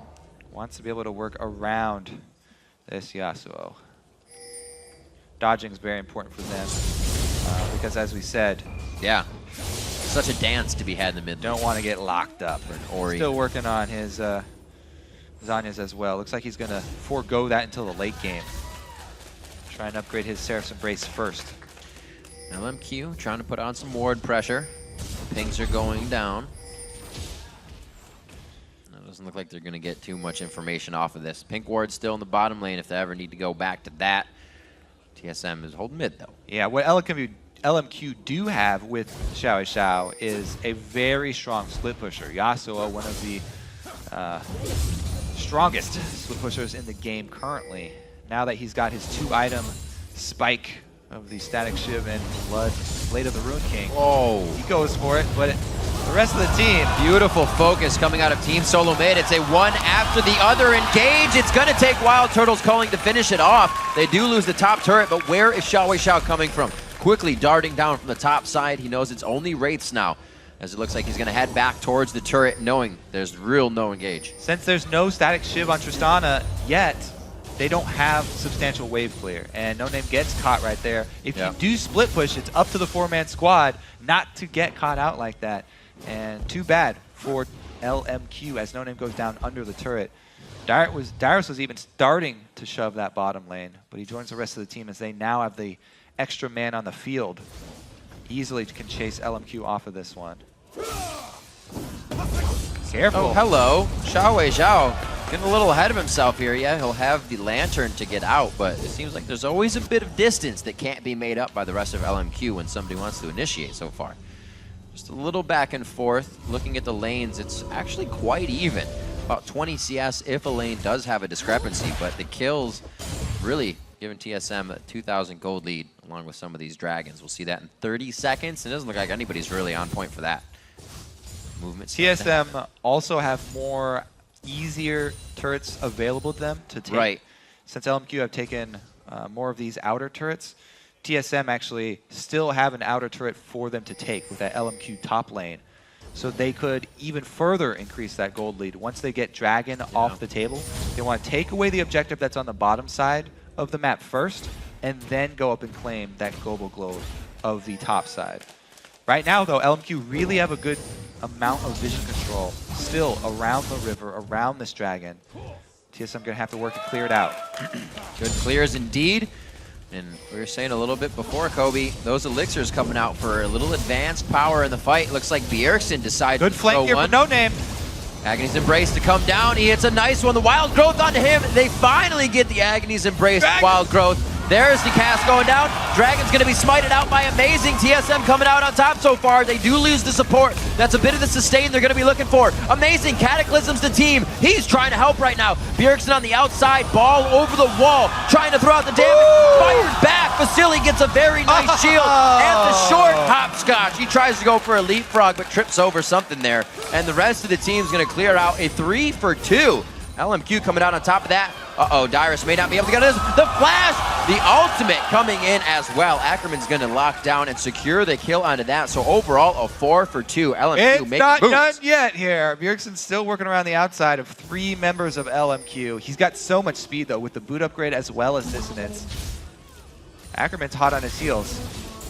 Wants to be able to work around this Yasuo. Dodging is very important for them because, as we said, such a dance to be had in the mid. Don't want to get locked up. Ori. Still working on his Zanya's as well. Looks like he's going to forego that until the late game. Try and upgrade his Seraph's Embrace first. LMQ trying to put on some ward pressure. Pings are going down. It doesn't look like they're going to get too much information off of this. Pink ward's still in the bottom lane if they ever need to go back to that. TSM is holding mid, though. Yeah, what LMQ do have with Xiao is a very strong split pusher. Yasuo, one of the strongest split pushers in the game currently. Now that he's got his 2-item spike of the Static Shiv and Blade of the Rune King. Whoa. He goes for it, but the rest of the team. Beautiful focus coming out of Team Solo Mid. It's a one after the other engage. It's going to take Wild Turtle's culling to finish it off. They do lose the top turret, but where is Xiao coming from? Quickly darting down from the top side. He knows it's only Wraiths now, as it looks like he's going to head back towards the turret, knowing there's real no engage. Since there's no Static Shiv on Tristana yet, they don't have substantial wave clear, and No Name gets caught right there. If you do split push, it's up to the 4-man squad not to get caught out like that. And too bad for LMQ as No Name goes down under the turret. Dyrus was even starting to shove that bottom lane, but he joins the rest of the team as they now have the extra man on the field. Easily can chase LMQ off of this one. Careful. Oh, hello. Xiao. Getting a little ahead of himself here. Yeah, he'll have the lantern to get out, but it seems like there's always a bit of distance that can't be made up by the rest of LMQ when somebody wants to initiate so far. Just a little back and forth. Looking at the lanes, it's actually quite even. About 20 CS if a lane does have a discrepancy, but the kills really giving TSM a 2,000 gold lead along with some of these dragons. We'll see that in 30 seconds. It doesn't look like anybody's really on point for that. Movement. TSM also have more easier turrets available to them to take. Right. Since LMQ have taken more of these outer turrets, TSM actually still have an outer turret for them to take with that LMQ top lane. So they could even further increase that gold lead. Once they get Dragon off the table, they want to take away the objective that's on the bottom side of the map first, and then go up and claim that global globe of the top side. Right now, though, LMQ really have a good amount of vision control still around the river, around this dragon. TSM going to have to work to clear it out. Good clears indeed. And we were saying a little bit before, Kobe, those elixirs coming out for a little advanced power in the fight. Looks like Bjergsen decided Good to flank throw here one. for No Name. Agony's Embrace to come down. He hits a nice one. The Wild Growth onto him. They finally get the Agony's Embrace. Wild Growth. There's the cast going down. Dragon's going to be smited out by Amazing. TSM coming out on top so far. They do lose the support. That's a bit of the sustain they're going to be looking for. Amazing. Cataclysms the team. He's trying to help right now. Bjergsen on the outside. Ball over the wall. Trying to throw out the damage. Fires back. Vasily gets a very nice shield. And the short hopscotch. He tries to go for a leapfrog, but trips over something there. And the rest of the team's going to clear out a 3 for 2. LMQ coming out on top of that. Uh-oh, Dyrus may not be able to get this. The flash, the ultimate coming in as well. Ackerman's going to lock down and secure the kill onto that. So overall, a 4 for 2. LMQ It's making not moves. done yet here. Bjergsen's still working around the outside of 3 members of LMQ. He's got so much speed, though, with the boot upgrade as well as dissonance. Ackerman's hot on his heels.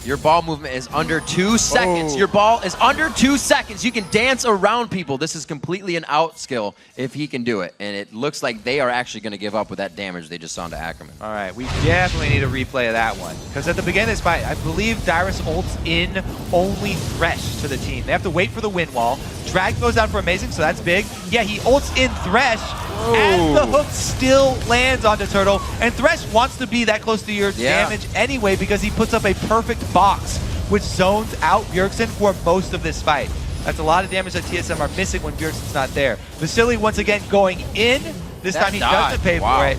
Your ball movement is under 2 seconds. Oh. Your ball is under 2 seconds. You can dance around people. This is completely an out skill if he can do it. And it looks like they are actually going to give up with that damage they just saw into Ackerman. All right, we definitely need a replay of that one. Because at the beginning of this fight, I believe Dyrus ults in only Thresh to the team. They have to wait for the win wall. Drag goes down for Amazing, so that's big. Yeah, he ults in Thresh. And the hook still lands onto Turtle. And Thresh wants to be that close to your damage anyway because he puts up a perfect box, which zones out Bjergsen for most of this fight. That's a lot of damage that TSM are missing when Bjergsen's not there. Vasily once again going in. This time he doesn't pay for it,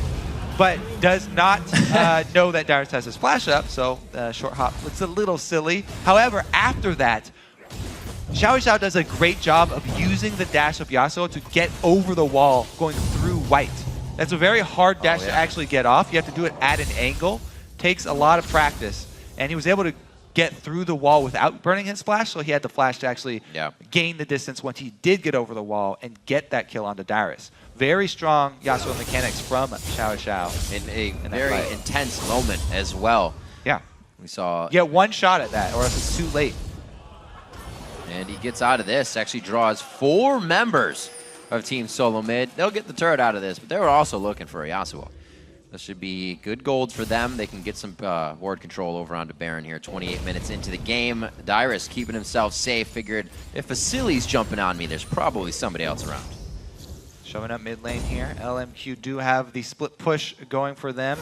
but does not know that Dyrus has his flash up, so short hop looks a little silly. However, after that, Xiao does a great job of using the dash of Yasuo to get over the wall going through white. That's a very hard dash to actually get off. You have to do it at an angle. Takes a lot of practice. And he was able to get through the wall without burning his flash, so he had the flash to actually gain the distance once he did get over the wall and get that kill onto Dyrus. Very strong Yasuo mechanics from Xiao. In a very intense moment as well. Yeah. We saw... Get one shot at that, or else it's too late. And he gets out of this, actually draws 4 members of Team Solo Mid. They'll get the turret out of this, but they were also looking for a Yasuo. This should be good golds for them. They can get some ward control over onto Baron here. 28 minutes into the game. Dyrus keeping himself safe. Figured if Vasily's jumping on me, there's probably somebody else around. Showing up mid lane here. LMQ do have the split push going for them,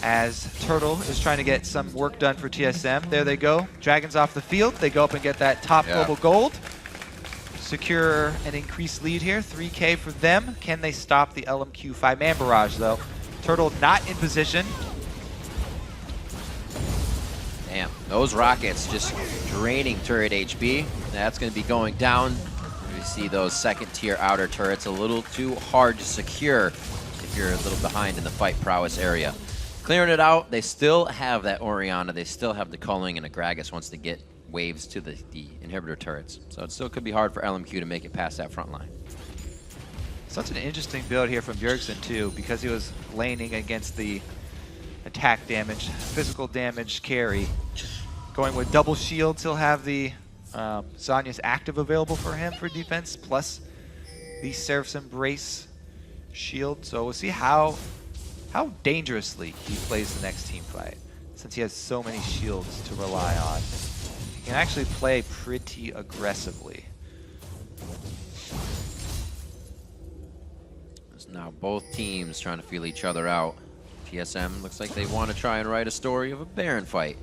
as Turtle is trying to get some work done for TSM. There they go. Dragons off the field. They go up and get that top global gold. Secure an increased lead here. 3K for them. Can they stop the LMQ 5-man barrage, though? Turtle not in position. Damn, those rockets just draining turret HP. That's going to be going down. We see those second-tier outer turrets a little too hard to secure if you're a little behind in the fight prowess area. Clearing it out, they still have that Orianna, they still have the culling and a Gragas once they get waves to the inhibitor turrets. So it still could be hard for LMQ to make it past that front line. Such an interesting build here from Bjergsen too, because he was laning against the attack damage, physical damage carry. Going with double shields, he'll have the Zhonya's active available for him for defense, plus the Seraph's Embrace shield. So we'll see how dangerously he plays the next team fight, since he has so many shields to rely on. He can actually play pretty aggressively. Now both teams trying to feel each other out. TSM looks like they want to try and write a story of a Baron fight.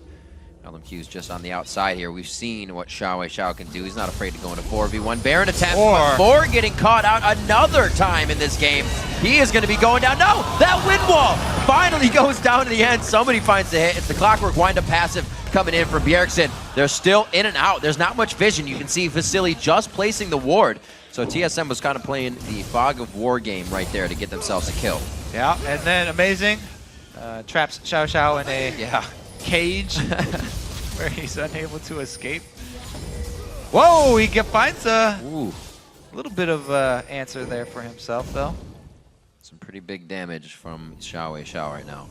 LMQ's just on the outside here. We've seen what Xiao can do. He's not afraid to go into 4v1. Baron attempt, but Moore getting caught out another time in this game. He is going to be going down. No, that wind wall finally goes down to the end. Somebody finds the hit. It's the Clockwork wind-up passive coming in from Bjergsen. They're still in and out. There's not much vision. You can see Vasily just placing the ward. So TSM was kind of playing the fog of war game right there to get themselves a kill. Yeah, and then Amazing traps Xiao in a cage where he's unable to escape. Whoa, he finds a little bit of answer there for himself, though. Some pretty big damage from Xiao right now.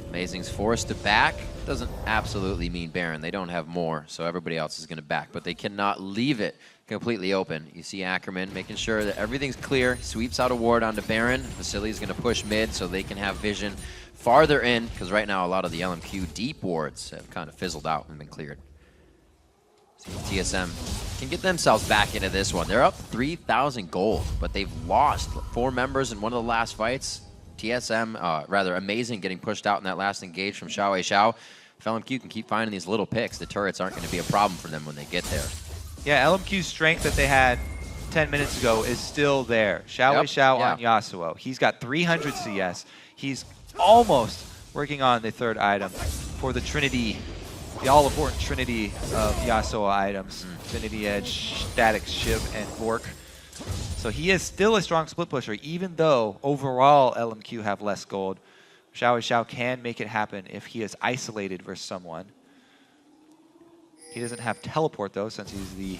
Amazing's forced to back. Doesn't absolutely mean Baron. They don't have more, so everybody else is going to back, but they cannot leave it completely open. You see Ackerman making sure that everything's clear. Sweeps out a ward onto Baron. Vasily's going to push mid so they can have vision farther in, because right now a lot of the LMQ deep wards have kind of fizzled out and been cleared. See if TSM can get themselves back into this one. They're up 3,000 gold, but they've lost 4 members in one of the last fights. TSM, rather Amazing, getting pushed out in that last engage from Xiao. If LMQ can keep finding these little picks, the turrets aren't going to be a problem for them when they get there. Yeah, LMQ's strength that they had 10 minutes ago is still there. Xiao on Yasuo. He's got 300 CS. He's almost working on the 3rd item for the Trinity, the all-important Trinity of Yasuo items. Infinity Edge, Static Shiv, and Vork. So he is still a strong split pusher, even though overall LMQ have less gold. Xiao can make it happen if he is isolated versus someone. He doesn't have teleport though, since he's the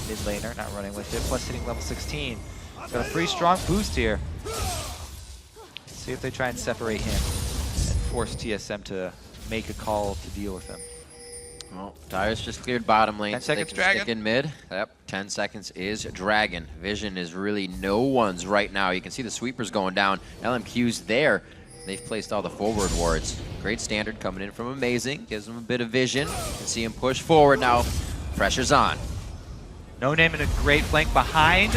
mid laner, not running with it. Plus hitting level 16. Got a pretty strong boost here. Let's see if they try and separate him and force TSM to make a call to deal with him. Well, Dyrus just cleared bottom lane. 10 seconds, They can Dragon. stick in mid. Yep, 10 seconds is Dragon. Vision is really no one's right now. You can see the sweepers going down. LMQ's there. They've placed all the forward wards. Great standard coming in from Amazing. Gives them a bit of vision. You can see him push forward now. Pressure's on. No Name in a great flank behind.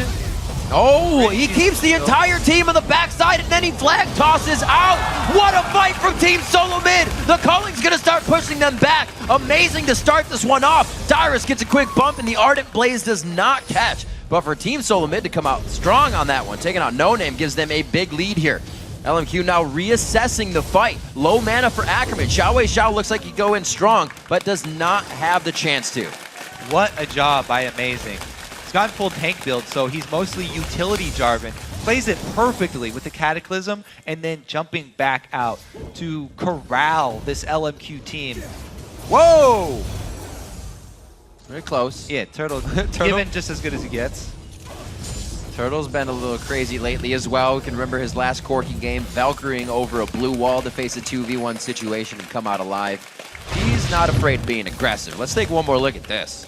Oh, he keeps the entire team on the backside, and then he flag tosses out. What a fight from Team Solo Mid. The Calling's going to start pushing them back. Amazing to start this one off. Dyrus gets a quick bump, and the Ardent Blaze does not catch. But for Team Solo Mid to come out strong on that one, taking out No Name gives them a big lead here. LMQ now reassessing the fight. Low mana for Ackerman. Xiao looks like he go in strong, but does not have the chance to. What a job by Amazing. He's got full tank build, so he's mostly utility Jarvan. Plays it perfectly with the Cataclysm and then jumping back out to corral this LMQ team. Whoa! Very close. Yeah, Turtle given just as good as he gets. Turtle's been a little crazy lately as well. We can remember his last Corki game, Valkyrying over a blue wall to face a 2v1 situation and come out alive. He's not afraid of being aggressive. Let's take one more look at this.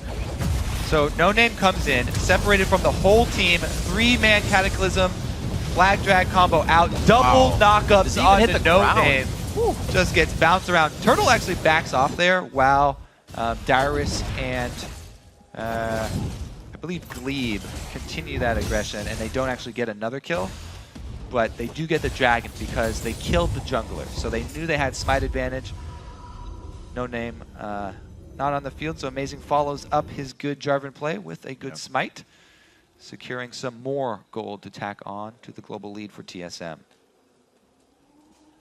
So No Name comes in, separated from the whole team, 3-man Cataclysm, flag drag combo out, double Does knockups he even on hit the the No ground? Name. Just gets bounced around. Turtle actually backs off there while Dyrus and I believe Glebe continue that aggression, and they don't actually get another kill, but they do get the Dragon because they killed the jungler. So they knew they had smite advantage. No Name not on the field, so Amazing follows up his good Jarvan play with a good smite, securing some more gold to tack on to the global lead for TSM.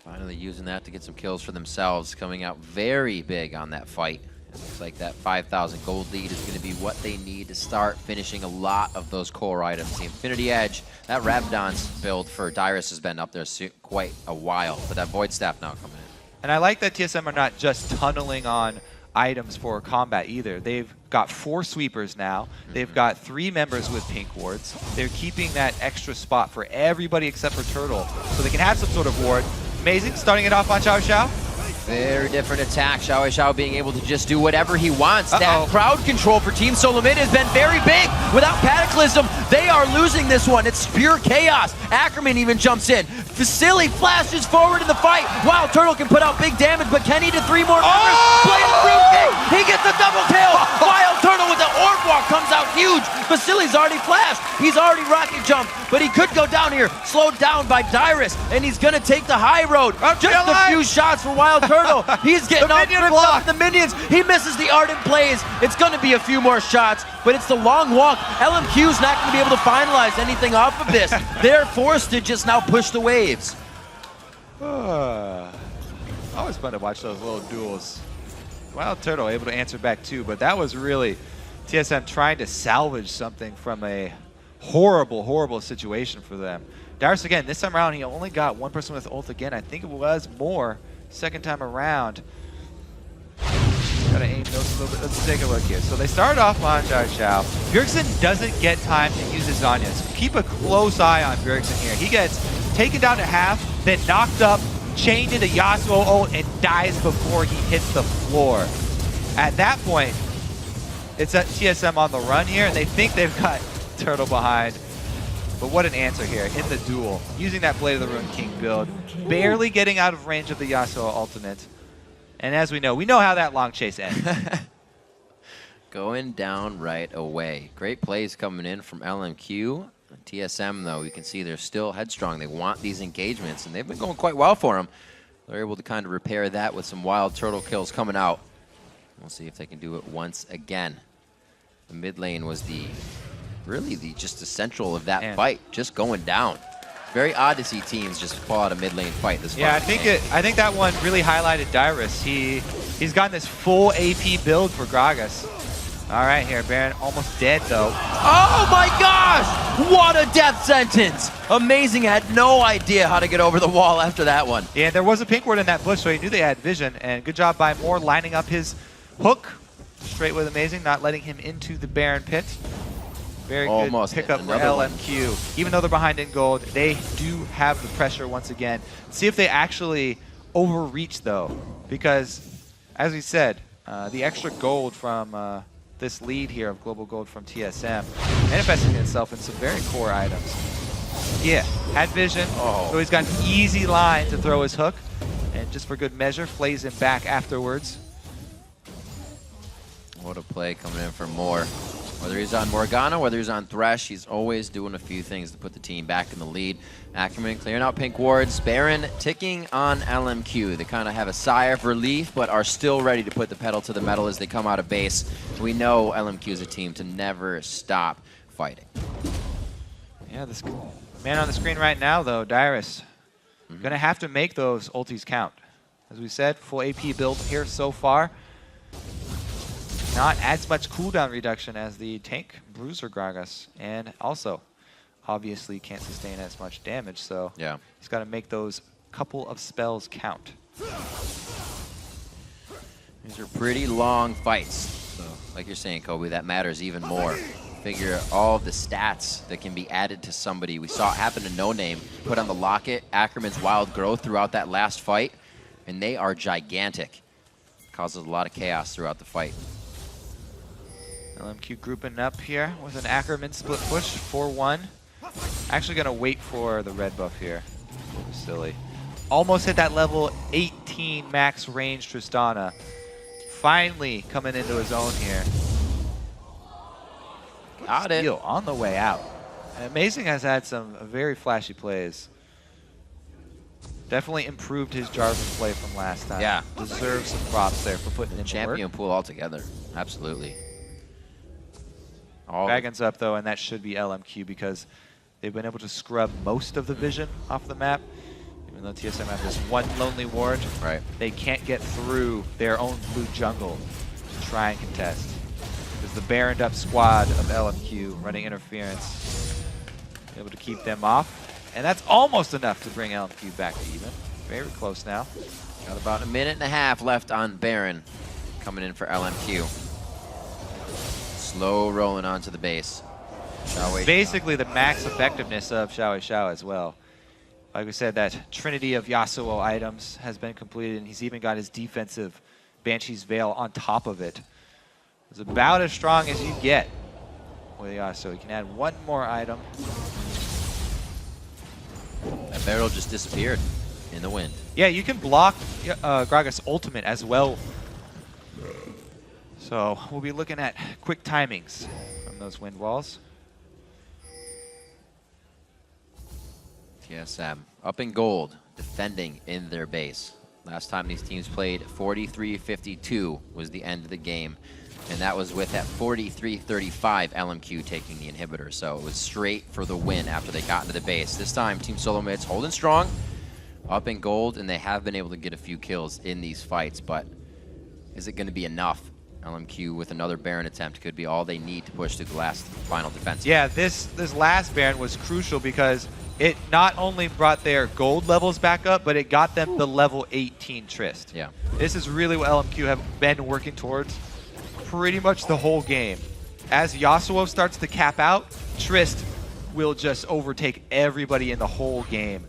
Finally using that to get some kills for themselves, coming out very big on that fight. It looks like that 5,000 gold lead is going to be what they need to start finishing a lot of those core items. The Infinity Edge, that Rabadon's build for Dyrus has been up there quite a while, but that Void Staff now coming in. And I like that TSM are not just tunneling on items for combat either. They've got 4 sweepers now. They've got 3 members with pink wards. They're keeping that extra spot for everybody except for Turtle, so they can have some sort of ward. Amazing, starting it off on Xiao. Very different attack. Xiao being able to just do whatever he wants. That crowd control for Team Solo Mid has been very big. Without Cataclysm, they are losing this one. It's pure chaos. Ackerman even jumps in. Vasily flashes forward in the fight. Wow, Turtle can put out big damage, but can he to 3 more members? Blaze Fruit King, he gets the double kill. Wild Turtle with the orb walk comes out huge. Vasily's already flashed. He's already rocket jumped, but he could go down here. Slowed down by Dyrus, and he's gonna take the high road. Just a few shots for Wild Turtle. He's getting up with the minions. He misses the Ardent Blaze. It's going to be a few more shots, but it's the long walk. LMQ's not going to be able to finalize anything off of this. They're forced to just now push the waves. Always fun to watch those little duels. Wild Turtle able to answer back too, but that was really TSM trying to salvage something from a horrible, horrible situation for them. Dyrus again, this time around he only got 1 person with ult again. I think it was more second time around. Gotta aim those a little bit. Let's take a look here. So they start off on Xiao. Bjergsen doesn't get time to use his Zhonya's. Keep a close eye on Bjergsen here. He gets taken down to half, then knocked up, chained into Yasuo ult, and dies before he hits the floor. At that point, it's a TSM on the run here, and they think they've got Turtle behind. But what an answer here in the duel. Using that Blade of the Ruined King build. Barely getting out of range of the Yasuo ultimate. And as we know how that long chase ends. Going down right away. Great plays coming in from LMQ. TSM, though, you can see they're still headstrong. They want these engagements, and they've been going quite well for them. They're able to kind of repair that with some Wild Turtle kills coming out. We'll see if they can do it once again. The mid lane was really just the central of that fight, just going down. Very odd to see teams just pull out a mid lane fight this far. Yeah, I think that one really highlighted Dyrus. He's gotten this full AP build for Gragas. All right, here, Baron almost dead though. Oh my gosh! What a death sentence! Amazing, had no idea how to get over the wall after that one. Yeah, there was a pink ward in that bush, so he knew they had vision, and good job by Moore lining up his hook straight with Amazing, not letting him into the Baron pit. Very Almost good pickup for LMQ. Even though they're behind in gold, they do have the pressure once again. See if they actually overreach though, because as we said, the extra gold from this lead here of global gold from TSM, manifesting itself in some very core items. Yeah, had vision, so he's got an easy line to throw his hook, and just for good measure, flays him back afterwards. What a play coming in for Moore. Whether he's on Morgana, whether he's on Thresh, he's always doing a few things to put the team back in the lead. Ackerman clearing out pink wards. Baron ticking on LMQ. They kind of have a sigh of relief, but are still ready to put the pedal to the metal as they come out of base. We know LMQ is a team to never stop fighting. Yeah, this man on the screen right now, though, Dyrus, gonna have to make those ultis count. As we said, full AP build here so far. Not as much cooldown reduction as the tank Bruiser Gragas, and also obviously can't sustain as much damage, so yeah, he's got to make those couple of spells count. These are pretty long fights, so like you're saying, Kobe, that matters even more. Figure all of the stats that can be added to somebody. We saw it happen to No Name, put on the locket, Ackerman's wild growth throughout that last fight, and they are gigantic. Causes a lot of chaos throughout the fight. LMQ grouping up here with an Ackerman split push, 4-1. Actually gonna wait for the red buff here. Silly. Almost hit that level 18 max range Tristana. Finally coming into his own here. Got it. Steal on the way out. And Amazing has had some very flashy plays. Definitely improved his Jarvan play from last time. Yeah. Deserves some props there for putting in Champion work. pool altogether. Absolutely. Dragon's up though, and that should be LMQ because they've been able to scrub most of the vision off the map. Even though TSM have this one lonely ward, right, they can't get through their own blue jungle to try and contest. Because the Baroned up squad of LMQ running interference, able to keep them off. And that's almost enough to bring LMQ back to even. Very close now. Got about a minute and a half left on Baron coming in for LMQ. Slow rolling onto the base. Basically the max effectiveness of Xiao Xiao as well. Like we said, that trinity of Yasuo items has been completed, and he's even got his defensive Banshee's Veil on top of it. It's about as strong as you get with Yasuo. You can add one more item. That barrel just disappeared in the wind. Yeah, you can block Gragas' ultimate as well. So we'll be looking at quick timings from those wind walls. TSM up in gold, defending in their base. Last time these teams played, 43-52 was the end of the game. And that was with that 43-35 LMQ taking the inhibitor. So it was straight for the win after they got into the base. This time, Team Solo Mids holding strong, up in gold, and they have been able to get a few kills in these fights. But is it going to be enough? LMQ with another Baron attempt could be all they need to push to the last final defense. Yeah, this last Baron was crucial because it not only brought their gold levels back up, but it got them the level 18 Trist. Yeah. This is really what LMQ have been working towards pretty much the whole game. As Yasuo starts to cap out, Trist will just overtake everybody in the whole game.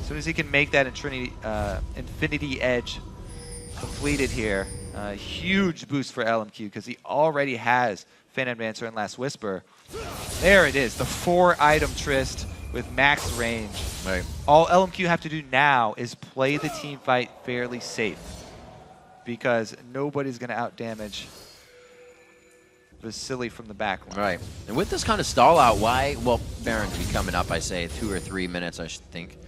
As soon as he can make that Infinity Edge completed here, huge boost for LMQ because he already has Phantom Dancer and Last Whisper. There it is, the 4-item Trist with max range. Right. All LMQ have to do now is play the team fight fairly safe because nobody's going to outdamage Vasily from the back line. Right. And with this kind of stall out, why? Well, Baron's be coming up, I say, 2 or 3 minutes, I should think.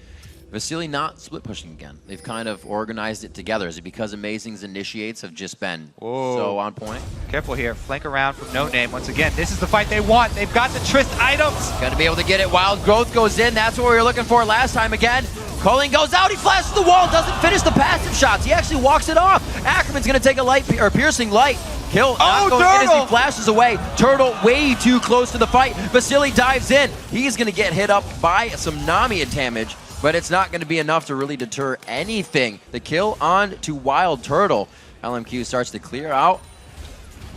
Vasily not split pushing again. They've kind of organized it together. Is it because Amazing's initiates have just been so on point? Careful here. Flank around from No Name. Once again, this is the fight they want. They've got the Trist items. Got to be able to get it. Wild Growth goes in. That's what we were looking for last time again. Culling goes out. He flashes the wall. Doesn't finish the passive shots. He actually walks it off. Ackerman's going to take a light or piercing light. Kill. Not going in as he flashes away. Turtle way too close to the fight. Vasily dives in. He's going to get hit up by some Nami damage, but it's not going to be enough to really deter anything. The kill on to Wild Turtle. LMQ starts to clear out.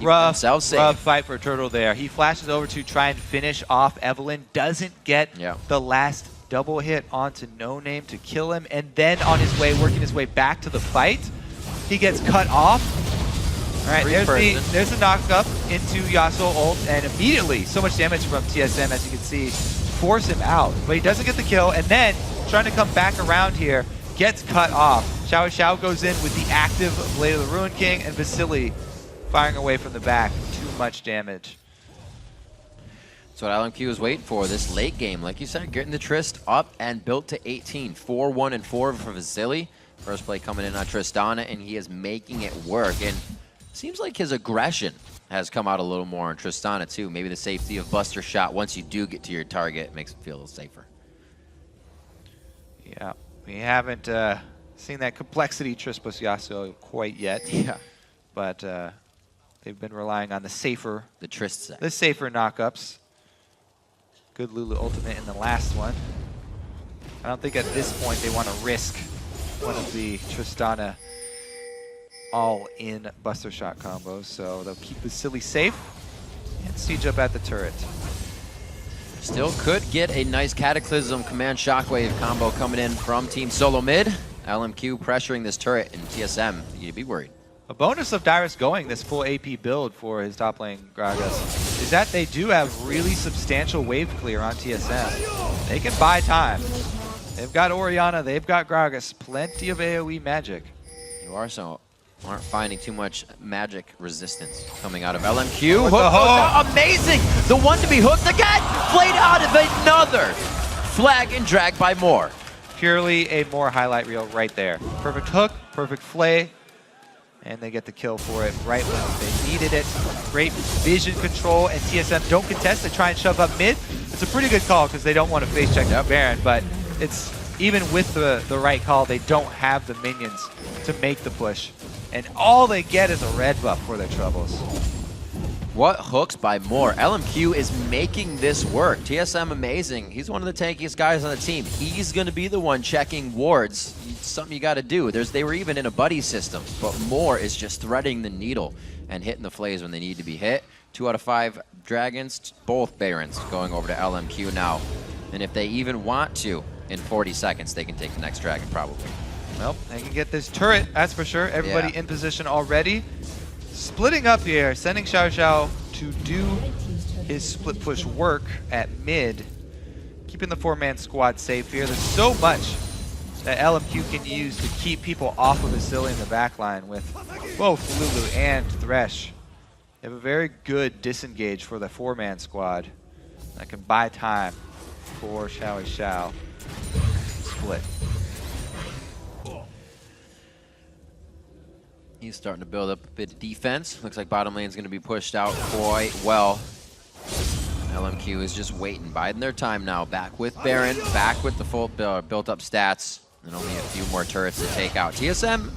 Rough fight for Turtle there. He flashes over to try and finish off Evelyn. Doesn't get the last double hit onto No Name to kill him. And then on his way, working his way back to the fight, he gets cut off. All right, there's the knock up into Yasuo ult, and immediately so much damage from TSM, as you can see, force him out. But he doesn't get the kill, and then trying to come back around here, gets cut off. Xiao Xiao goes in with the active Blade of the Ruin King, and Vasily firing away from the back. Too much damage. That's what LMQ is waiting for, this late game. Like you said, getting the Trist up and built to 18. 4-1 and 4 for Vasily. First play coming in on Tristana, and he is making it work. And seems like his aggression has come out a little more on Tristana too. Maybe the safety of Buster Shot once you do get to your target makes it feel a little safer. Yeah, we haven't seen that complexity Trist plus Yasuo quite yet. Yeah. But they've been relying on the safer Trist set. The safer knockups. Good Lulu ultimate in the last one. I don't think at this point they want to risk one of the Tristana all-in Buster Shot combos, so they'll keep Vasily safe and siege up at the turret. Still could get a nice Cataclysm Command Shockwave combo coming in from Team Solo Mid. LMQ pressuring this turret, and TSM, you'd be worried. A bonus of Dyrus going this full AP build for his top lane Gragas is that they do have really substantial wave clear on TSM. They can buy time. They've got Orianna, they've got Gragas, plenty of AoE magic. You aren't finding too much magic resistance coming out of LMQ. Amazing! The one to be hooked again, played out of another. Flag and drag by Moore. Purely a Moore highlight reel right there. Perfect hook, perfect flay, and they get the kill for it right when they needed it. Great vision control, and TSM don't contest. They try and shove up mid. It's a pretty good call because they don't want to face check the Baron, but it's even with the right call, they don't have the minions to make the push. And all they get is a red buff for their troubles. What hooks by Moore. LMQ is making this work. TSM amazing. He's one of the tankiest guys on the team. He's going to be the one checking wards. It's something you got to do. They were even in a buddy system, but Moore is just threading the needle and hitting the flays when they need to be hit. 2 out of 5 dragons, both Barons going over to LMQ now. And if they even want to, in 40 seconds, they can take the next dragon probably. Well, they can get this turret, that's for sure. Everybody in position already. Splitting up here, sending Xiao Xiao to do his split push work at mid. Keeping the 4-man squad safe here. There's so much that LMQ can use to keep people off of Vasily in the backline with both Lulu and Thresh. They have a very good disengage for the 4-man squad that can buy time for Xiao Xiao split. He's starting to build up a bit of defense. Looks like bottom lane's going to be pushed out quite well. LMQ is just waiting, biding their time now. Back with Baron, back with the full built-up stats, and only a few more turrets to take out. TSM,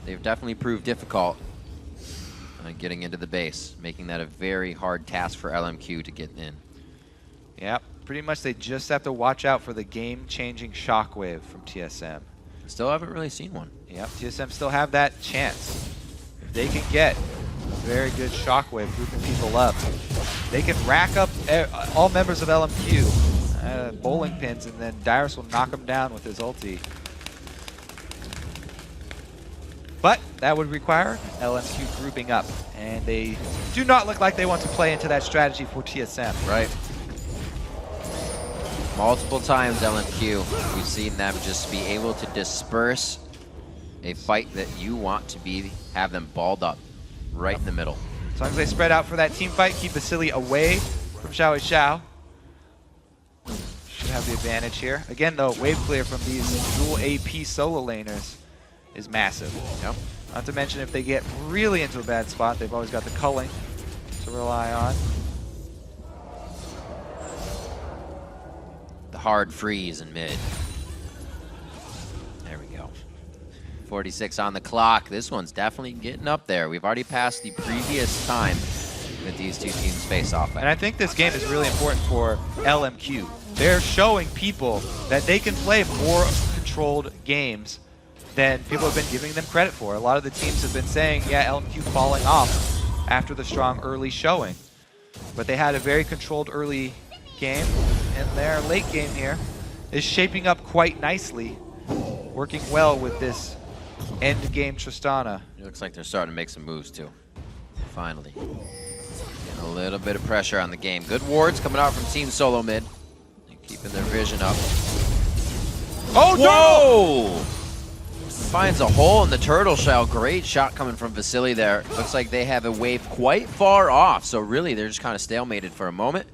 they've definitely proved difficult getting into the base, making that a very hard task for LMQ to get in. Yeah, pretty much they just have to watch out for the game-changing shockwave from TSM. Still haven't really seen one. Yep, TSM still have that chance. If they can get a very good shockwave grouping people up, they can rack up all members of LMQ, bowling pins, and then Dyrus will knock them down with his ulti. But that would require LMQ grouping up, and they do not look like they want to play into that strategy for TSM. Right. Multiple times LMQ, we've seen them just be able to disperse a fight that you want to have them balled up right in the middle. As long as they spread out for that team fight, keep Vasily away from Xiao Xiao. Should have the advantage here. Again, though, wave clear from these dual AP solo laners is massive. Yep. Not to mention if they get really into a bad spot, they've always got the culling to rely on. The hard freeze in mid. There we go. 46 on the clock. This one's definitely getting up there. We've already passed the previous time that these two teams face off. And I think this game is really important for LMQ. They're showing people that they can play more controlled games than people have been giving them credit for. A lot of the teams have been saying, yeah, LMQ falling off after the strong early showing. But they had a very controlled early game, and their late game here is shaping up quite nicely, working well with this end game Tristana. It looks like they're starting to make some moves too. Finally. Getting a little bit of pressure on the game. Good wards coming out from Team Solo Mid. They're keeping their vision up. Oh, whoa! Finds a hole in the turtle shell. Great shot coming from Vasily there. Looks like they have a wave quite far off. So really, they're just kind of stalemated for a moment.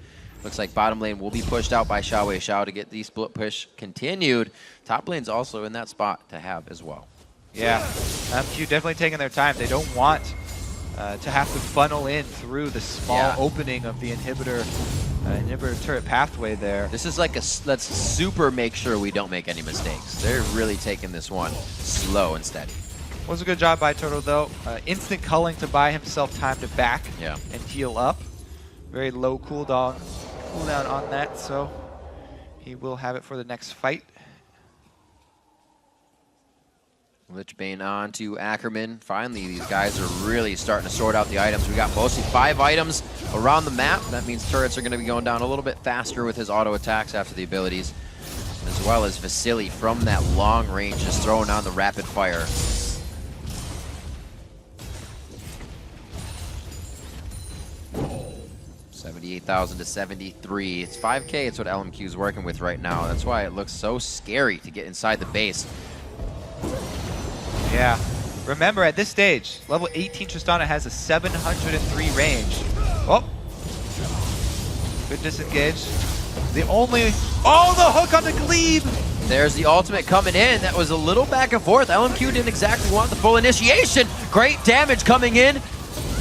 Looks like bottom lane will be pushed out by Xiao to get the split push continued. Top lane's also in that spot to have as well. Yeah, LMQ definitely taking their time. They don't want to have to funnel in through the small opening of the inhibitor turret pathway there. This is like a let's super make sure we don't make any mistakes. They're really taking this one slow and steady. Was a good job by Turtle though. Instant culling to buy himself time to back and heal up. Very low cooldown on that, so he will have it for the next fight. Lichbane on to Ackerman. Finally, these guys are really starting to sort out the items. We got mostly 5 items around the map. That means turrets are going to be going down a little bit faster with his auto attacks after the abilities, as well as Vasily from that long range just throwing on the rapid fire. $78,000 to 73. It's 5K. It's what LMQ is working with right now. That's why it looks so scary to get inside the base. Yeah. Remember, at this stage, level 18 Tristana has a 703 range. Oh. Good disengage. The only... Oh, the hook on the Glebe! There's the ultimate coming in. That was a little back and forth. LMQ didn't exactly want the full initiation. Great damage coming in.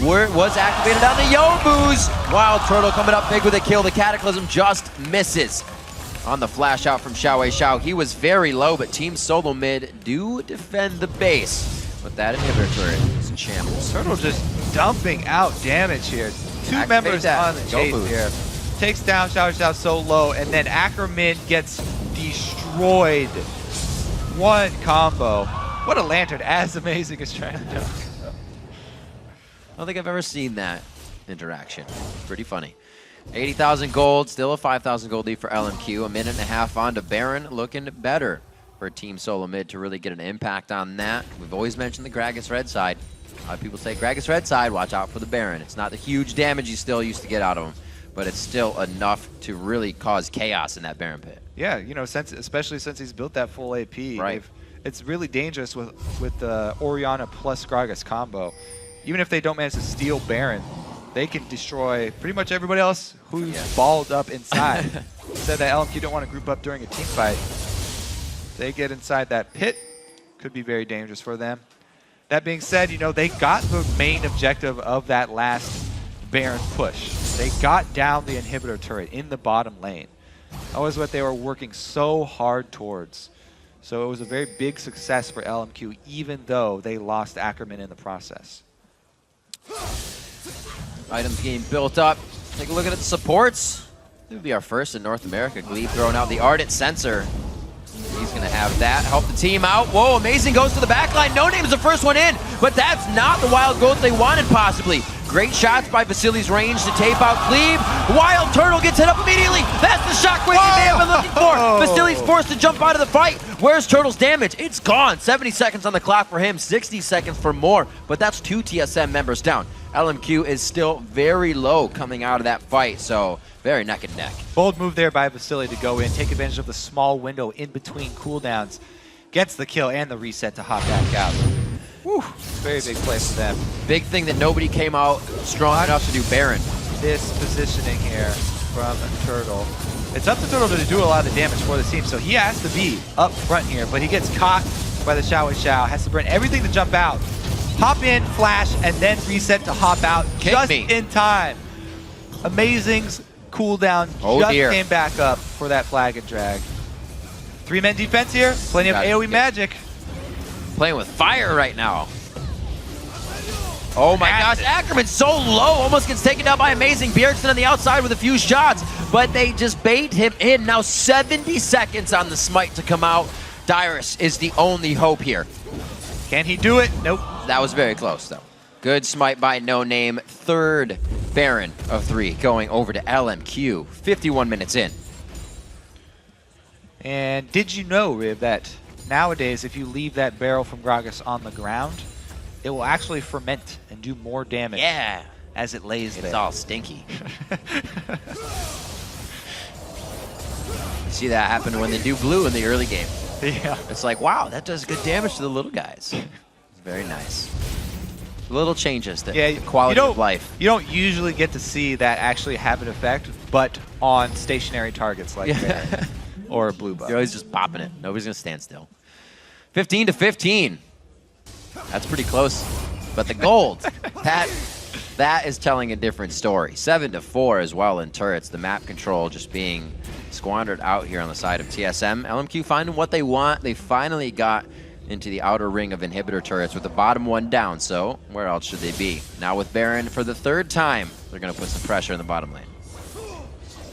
Was activated on the Yobus. Wild Turtle coming up big with a kill. The Cataclysm just misses on the flash out from Xiao. He was very low, but Team Solo Mid do defend the base. But that inhibitor turret is in shambles. Turtle just dumping out damage here. Two members on the chase here. Takes down Xiao so low, and then Ackerman gets destroyed. One combo. What a lantern, as amazing as trying to do. I don't think I've ever seen that interaction. Pretty funny. 80,000 gold, still a 5,000 gold lead for LMQ. A minute and a half on to Baron, looking better for Team Solo Mid to really get an impact on that. We've always mentioned the Gragas red side. A lot of people say Gragas red side, watch out for the Baron. It's not the huge damage you still used to get out of him, but it's still enough to really cause chaos in that Baron pit. Yeah, you know, especially since he's built that full AP. Right. It's really dangerous with the Orianna plus Gragas combo. Even if they don't manage to steal Baron, they can destroy pretty much everybody else who's balled up inside. Said that LMQ don't want to group up during a team fight. They get inside that pit, could be very dangerous for them. That being said, you know, they got the main objective of that last Baron push. They got down the inhibitor turret in the bottom lane. That was what they were working so hard towards. So it was a very big success for LMQ, even though they lost Ackerman in the process. Items getting built up. Take a look at the supports. This would be our first in North America. Glebe throwing out the Ardent Sensor. He's going to have that. Help the team out. Whoa, Amazing goes to the back line. No Name's the first one in, but that's not the wild gold they wanted, possibly. Great shots by Vasily's range to tape out Glebe. Wild Turtle gets hit up immediately. That's the shockwave they may have been looking for. Vasily's forced to jump out of the fight. Where's Turtle's damage? It's gone. 70 seconds on the clock for him, 60 seconds for more, but that's 2 TSM members down. LMQ is still very low coming out of that fight, so very neck and neck. Bold move there by Vasily to go in, take advantage of the small window in between cooldowns. Gets the kill and the reset to hop back out. Whew, very big play for them. Big thing that nobody came out strong enough to do Baron. This positioning here from Turtle. It's up to Turtle to do a lot of the damage for the team, so he has to be up front here, but he gets caught by the Xiao, has to burn everything to jump out. Hop in, flash, and then reset to hop out just in time. Amazing's cooldown just came back up for that flag and drag. 3-man defense here, plenty of AoE magic. Playing with fire right now. Oh my gosh, Ackerman's so low, almost gets taken down by Amazing. Bjergsen on the outside with a few shots, but they just bait him in. Now 70 seconds on the smite to come out. Dyrus is the only hope here. Can he do it? Nope. That was very close though. Good smite by No Name. Third Baron of 3 going over to LMQ. 51 minutes in. And did you know, Rib, that nowadays if you leave that barrel from Gragas on the ground, it will actually ferment and do more damage Yeah. as it lays It's there. all stinky. You see that happen when they do blue in the early game. Yeah. It's like, wow, that does good damage to the little guys. Very nice. Little changes that quality of life. You don't usually get to see that actually have an effect, but on stationary targets like Baron or a blue buff. You're always just popping it. Nobody's going to stand still. 15 to 15. That's pretty close. But the gold, that is telling a different story. 7 to 4 as well in turrets. The map control just being squandered out here on the side of TSM. LMQ finding what they want. They finally got into the outer ring of inhibitor turrets with the bottom one down. So where else should they be? Now with Baron for the third time, they're going to put some pressure in the bottom lane.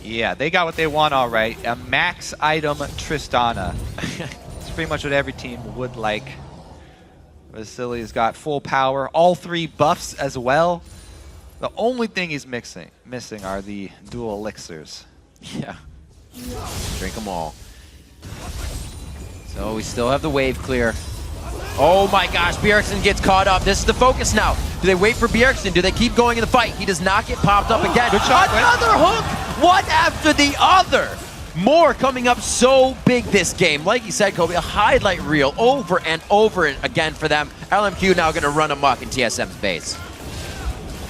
Yeah, they got what they want all right. A max item Tristana. It's pretty much what every team would like. Vasili's got full power, all 3 buffs as well. The only thing he's missing are the dual elixirs. Yeah. Drink them all. So we still have the wave clear. Oh my gosh, Bjergsen gets caught up. This is the focus now. Do they wait for Bjergsen? Do they keep going in the fight? He does not get popped up again. Good shot, another hook! One after the other. More coming up so big this game. Like you said, Kobe, a highlight reel over and over again for them. LMQ now going to run amok in TSM's base.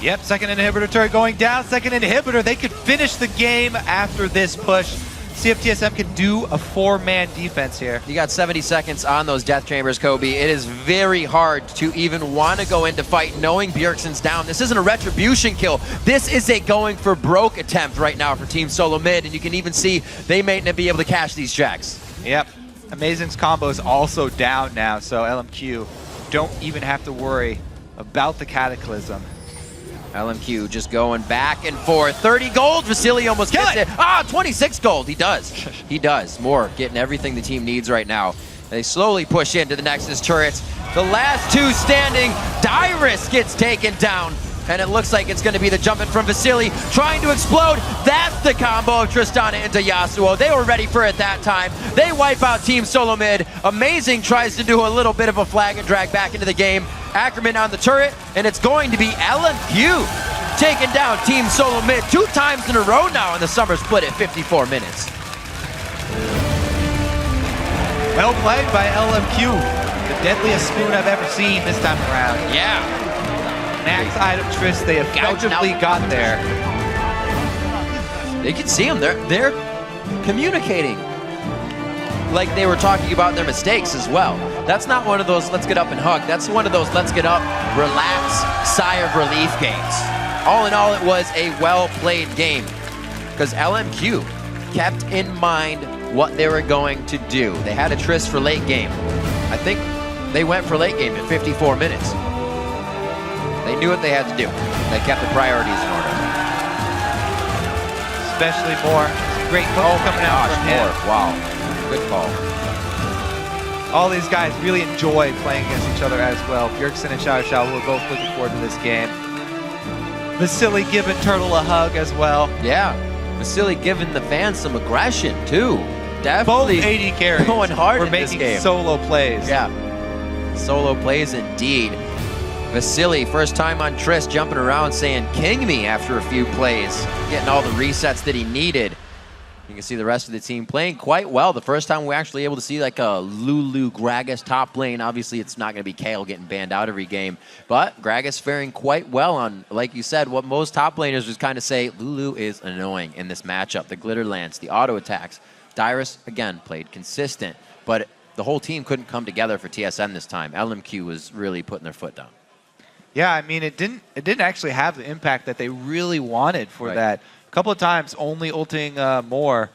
Yep, second inhibitor turret going down. Second inhibitor. They could finish the game after this push. See if TSM can do a 4-man defense here. You got 70 seconds on those death chambers, Kobe. It is very hard to even want to go into fight knowing Bjergsen's down. This isn't a retribution kill. This is a going for broke attempt right now for Team Solo Mid, and you can even see they may not be able to cash these jacks. Yep. Amazing's combo is also down now, so LMQ don't even have to worry about the Cataclysm. LMQ just going back and forth. 30 gold. Vasily almost gets it. Ah, 26 gold. He does. He does. More getting everything the team needs right now. They slowly push into the Nexus turrets. The last 2 standing. Dyrus gets taken down. And it looks like it's going to be the jumping from Vasily trying to explode. That's the combo of Tristana into Yasuo. They were ready for it that time. They wipe out Team Solo Mid. Amazing tries to do a little bit of a flag and drag back into the game. Ackerman on the turret, and it's going to be LMQ taking down Team Solo Mid 2 times in a row now in the summer split at 54 minutes. Well played by LMQ. The deadliest spoon I've ever seen this time around. Yeah. Max item Trist, they effectively got there. They can see them. They're communicating like they were talking about their mistakes as well. That's not one of those let's get up and hug. That's one of those let's get up, relax, sigh of relief games. All in all, it was a well-played game because LMQ kept in mind what they were going to do. They had a tryst for late game. I think they went for late game at 54 minutes. They knew what they had to do. They kept the priorities in order. Especially more. Great calls coming out from him. Wow. Good call. All these guys really enjoy playing against each other as well. Bjergsen and Xiao Xiao were both looking forward to this game. Vasily giving Turtle a hug as well. Yeah. Vasily giving the fans some aggression too. Definitely both 80 carries going hard for in this making game. solo plays. Yeah. Solo plays indeed. Vasily, first time on Tryst, jumping around saying king me after a few plays, getting all the resets that he needed. You can see the rest of the team playing quite well. The first time we're actually able to see like a Lulu Gragas top lane. Obviously, it's not going to be Kale getting banned out every game, but Gragas faring quite well on, like you said, what most top laners just kind of say, Lulu is annoying in this matchup. The glitter lance, the auto attacks. Dyrus, again, played consistent, but the whole team couldn't come together for TSM this time. LMQ was really putting their foot down. Yeah, I mean, it didn't actually have the impact that they really wanted for that. A couple of times only ulting more.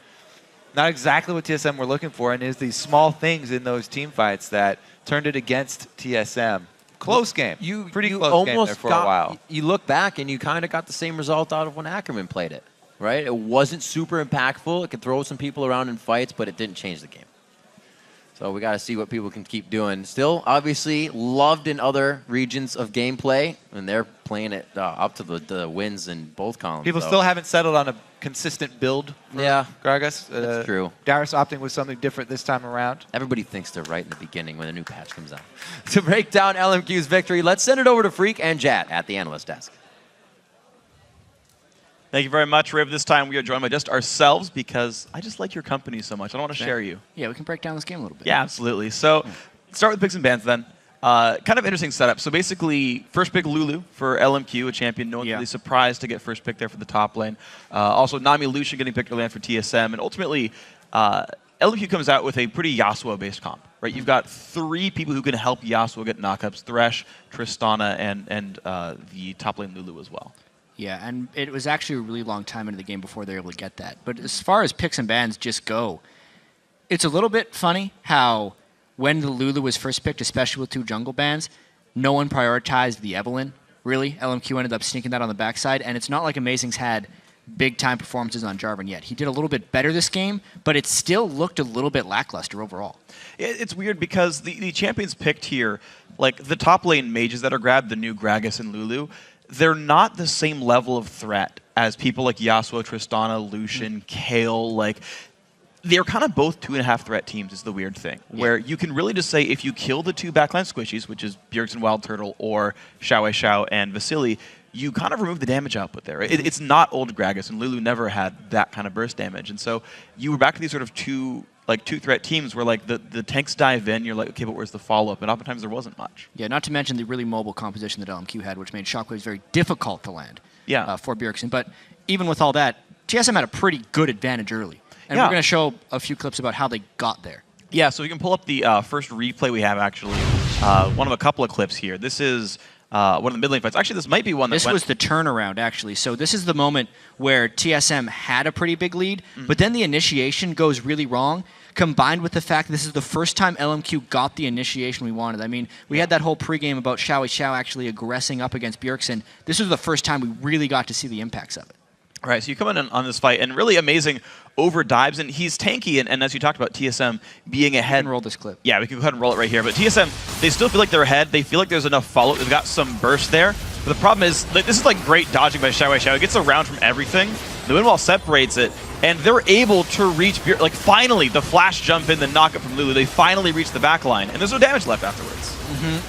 Not exactly what TSM were looking for, and is these small things in those team fights that turned it against TSM. Close game. Pretty close game there for a while. You look back and you kind of got the same result out of when Ackerman played it, right? It wasn't super impactful. It could throw some people around in fights, but it didn't change the game. So we got to see what people can keep doing. Still, obviously, loved in other regions of gameplay, and they're playing it up to the wins in both columns. People still haven't settled on a consistent build for Gragas. That's true. Darius opting with something different this time around. Everybody thinks they're right in the beginning when a new patch comes out. To break down LMQ's victory, let's send it over to Freak and Jat at the analyst desk. Thank you very much, Riv. This time we are joined by just ourselves because I just like your company so much. I don't want to share you. Yeah, we can break down this game a little bit. Yeah, absolutely. So start with picks and bans then. Kind of interesting setup. So basically, first pick Lulu for LMQ, a champion. No one's really surprised to get first pick there for the top lane. Also, Nami Lucian getting picked early on for TSM. And ultimately, LMQ comes out with a pretty Yasuo-based comp. Right? You've got 3 people who can help Yasuo get knockups: Thresh, Tristana, and the top lane Lulu as well. Yeah, and it was actually a really long time into the game before they were able to get that. But as far as picks and bans just go, it's a little bit funny how when the Lulu was first picked, especially with 2 jungle bans, no one prioritized the Evelynn, really. LMQ ended up sneaking that on the backside, and it's not like Amazing's had big-time performances on Jarvan yet. He did a little bit better this game, but it still looked a little bit lackluster overall. It's weird because the champions picked here, like the top lane mages that are grabbed, the new Gragas and Lulu, they're not the same level of threat as people like Yasuo, Tristana, Lucian, Kayle. Like, they're kind of both 2.5 threat teams is the weird thing, where you can really just say if you kill the 2 backline squishies, which is Bjergsen Wild Turtle or Xiao and Vasily, you kind of remove the damage output there. It's not old Gragas, and Lulu never had that kind of burst damage. And so you were back to these sort of 2 threat teams where like the tanks dive in, you're like, okay, but where's the follow-up? And oftentimes there wasn't much. Yeah, not to mention the really mobile composition that LMQ had, which made Shockwaves very difficult to land for Bjergsen. But even with all that, TSM had a pretty good advantage early. And we're going to show a few clips about how they got there. Yeah, so we can pull up the first replay we have, actually. One of a couple of clips here. This is one of the mid lane fights. Actually, this might be one that was the turnaround, actually. So this is the moment where TSM had a pretty big lead, but then the initiation goes really wrong, combined with the fact that this is the first time LMQ got the initiation we wanted. I mean, we had that whole pregame about Xiao actually aggressing up against Bjergsen. This was the first time we really got to see the impacts of it. All right, so you come in on this fight, and really amazing over dives, and he's tanky, and as you talked about, TSM being ahead. We can roll this clip. Yeah, we can go ahead and roll it right here, but TSM, they still feel like they're ahead. They feel like there's enough follow. They've got some burst there, but the problem is, like, this is like great dodging by Xiao. It gets around from everything. The wind wall separates it, and they're able to reach, like, finally, the flash jump in, the knockup from Lulu. They finally reach the back line, and there's no damage left afterwards.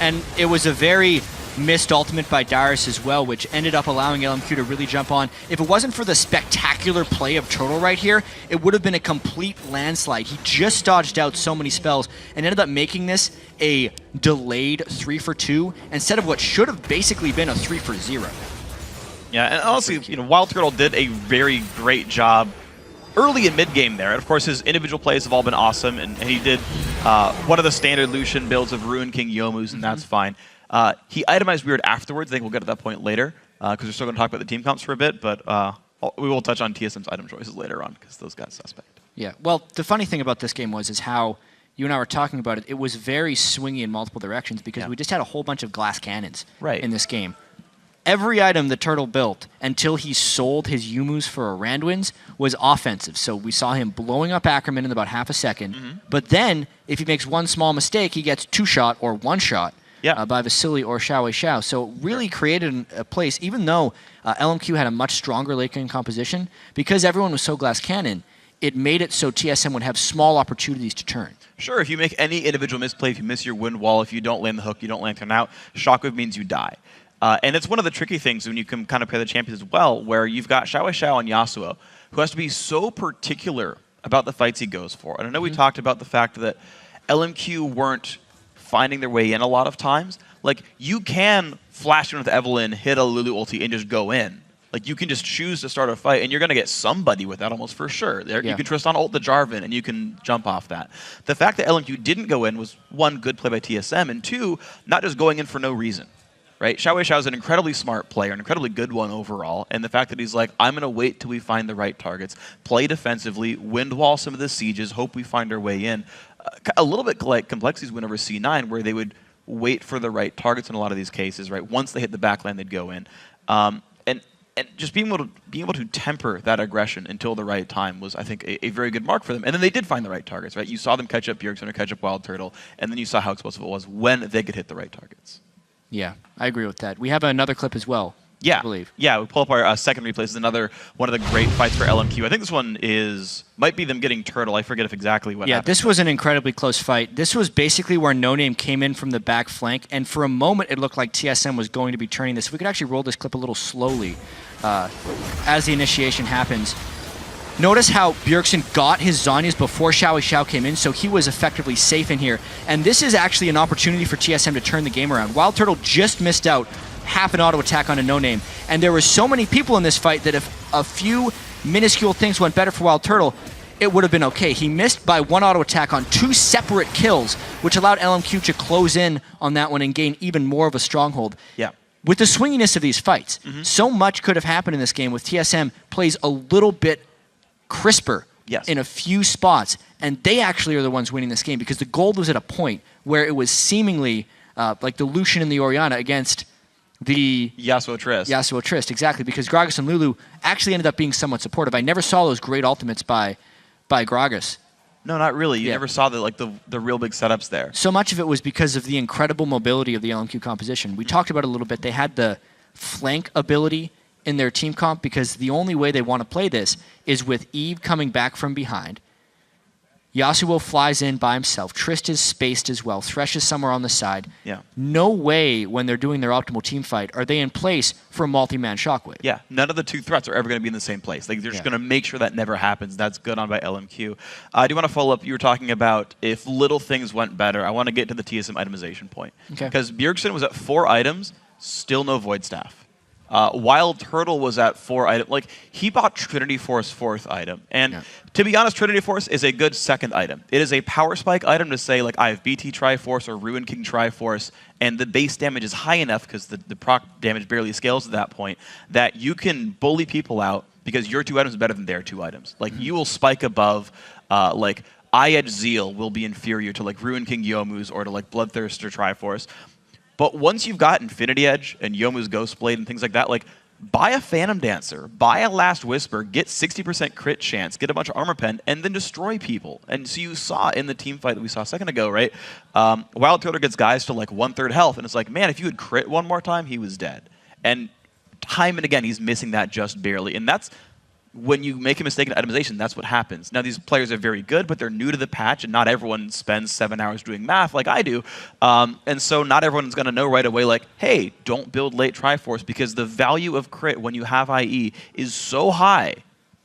And it was a very missed ultimate by Darius as well, which ended up allowing LMQ to really jump on. If it wasn't for the spectacular play of Turtle right here, it would have been a complete landslide. He just dodged out so many spells and ended up making this a delayed 3-for-2 instead of what should have basically been a 3-for-0. Yeah, and honestly, Wild Turtle did a very great job early in mid-game there. And of course, his individual plays have all been awesome, and he did one of the standard Lucian builds of Ruin King Yomu's, and that's fine. He itemized Weird afterwards. I think we'll get to that point later, because we're still going to talk about the team comps for a bit, but we will touch on TSM's item choices later on, because those got suspect. Yeah, well, the funny thing about this game is how you and I were talking about it. It was very swingy in multiple directions, because we just had a whole bunch of glass cannons in this game. Every item the Turtle built until he sold his Yumus for a Randwins was offensive. So we saw him blowing up Ackerman in about half a second. But then, if he makes one small mistake, he gets 2-shot or 1-shot by Vasily or Xiao. So it really created a place, even though LMQ had a much stronger late game composition, because everyone was so glass cannon, it made it so TSM would have small opportunities to turn. Sure, if you make any individual misplay, if you miss your wind wall, if you don't land the hook, you don't land turn out, Shockwave means you die. And it's one of the tricky things when you can kind of pair the champions as well, where you've got Xiao and Yasuo, who has to be so particular about the fights he goes for. And I know we talked about the fact that LMQ weren't finding their way in a lot of times. Like, you can flash in with Evelynn, hit a Lulu ulti, and just go in. Like, you can just choose to start a fight, and you're going to get somebody with that almost for sure. You can Tristan ult the Jarvan, and you can jump off that. The fact that LMQ didn't go in was, one, good play by TSM, and two, not just going in for no reason. Right? Xiao is an incredibly smart player, an incredibly good one overall, and the fact that he's like, I'm going to wait till we find the right targets, play defensively, wind wall some of the sieges, hope we find our way in. A little bit like Complexity's win over C9, where they would wait for the right targets in a lot of these cases, right? Once they hit the backline, they'd go in. And And just being able to temper that aggression until the right time was, I think, a very good mark for them. And then they did find the right targets, right? You saw them catch up Bjergsen or catch up Wild Turtle, and then you saw how explosive it was when they could hit the right targets. Yeah, I agree with that. We have another clip as well. Yeah, I believe. Yeah, we pull up our second replay. This is another one of the great fights for LMQ. I think this one might be them getting Turtle. I forget exactly what happened. Yeah, this was an incredibly close fight. This was basically where No Name came in from the back flank, and for a moment it looked like TSM was going to be turning this. If we could actually roll this clip a little slowly as the initiation happens. Notice how Bjergsen got his Zhonya's before Xiao came in, so he was effectively safe in here. And this is actually an opportunity for TSM to turn the game around. Wild Turtle just missed out half an auto attack on a No Name. And there were so many people in this fight that if a few minuscule things went better for Wild Turtle, it would have been okay. He missed by one auto attack on 2 separate kills, which allowed LMQ to close in on that one and gain even more of a stronghold. Yeah. With the swinginess of these fights, so much could have happened in this game with TSM plays a little bit crisper in a few spots, and they actually are the ones winning this game because the gold was at a point where it was seemingly like the Lucian and the Orianna against the Yasuo Trist, exactly, because Gragas and Lulu actually ended up being somewhat supportive. I never saw those great ultimates by Gragas. No, not really. You never saw the real big setups there. So much of it was because of the incredible mobility of the LMQ composition. We talked about it a little bit. They had the flank ability in their team comp because the only way they want to play this is with Eve coming back from behind. Yasuo flies in by himself. Trist is spaced as well. Thresh is somewhere on the side. Yeah. No way when they're doing their optimal team fight are they in place for a multi-man shockwave. Yeah, none of the 2 threats are ever going to be in the same place. Like, they're just going to make sure that never happens. That's good on by LMQ. I do want to follow up. You were talking about if little things went better. I want to get to the TSM itemization point. Because Bjergsen was at 4 items, still no Void Staff. Wild Turtle was at 4 items. Like, he bought Trinity Force 4th item. And to be honest, Trinity Force is a good 2nd item. It is a power spike item to say, like, I have BT Triforce or Ruin King Triforce, and the base damage is high enough because the proc damage barely scales at that point that you can bully people out because your 2 items are better than their 2 items. Like, you will spike above, like, Eye-Edge Zeal will be inferior to, like, Ruin King Yomu's or to, like, Bloodthirster Triforce. But once you've got Infinity Edge and Yomu's Ghostblade and things like that, like, buy a Phantom Dancer, buy a Last Whisper, get 60% crit chance, get a bunch of Armor Pen, and then destroy people. And so you saw in the team fight that we saw a second ago, right? Wild Turtle gets guys to like 1/3 health, and it's like, man, if you had crit one more time, he was dead. And time and again, he's missing that just barely. And that's when you make a mistake in itemization, that's what happens. Now, these players are very good, but they're new to the patch, and not everyone spends 7 hours doing math like I do. And so not everyone's going to know right away, like, hey, don't build late Triforce, because the value of crit when you have IE is so high,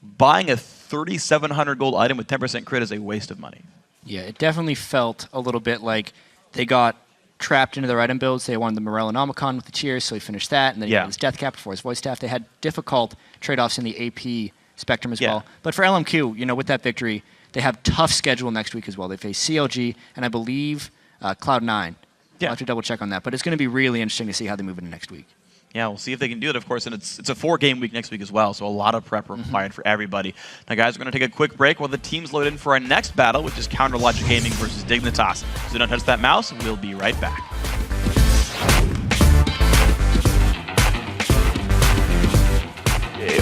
buying a 3,700 gold item with 10% crit is a waste of money. Yeah, it definitely felt a little bit like they got trapped into their item builds. They wanted the Morellonomicon with the cheers, so he finished that, and then he had his Death Cap before his Void Staff. They had difficult trade-offs in the AP spectrum as well. But for LMQ, you know, with that victory, they have tough schedule next week as well. They face CLG and I believe Cloud9. I'll have to double check on that, but it's going to be really interesting to see how they move into next week. Yeah, we'll see if they can do it, of course, and it's a 4-game week next week as well, so a lot of prep required for everybody. Now, guys, we're going to take a quick break while the teams load in for our next battle, which is Counter Logic Gaming versus Dignitas. So don't touch that mouse, and we'll be right back.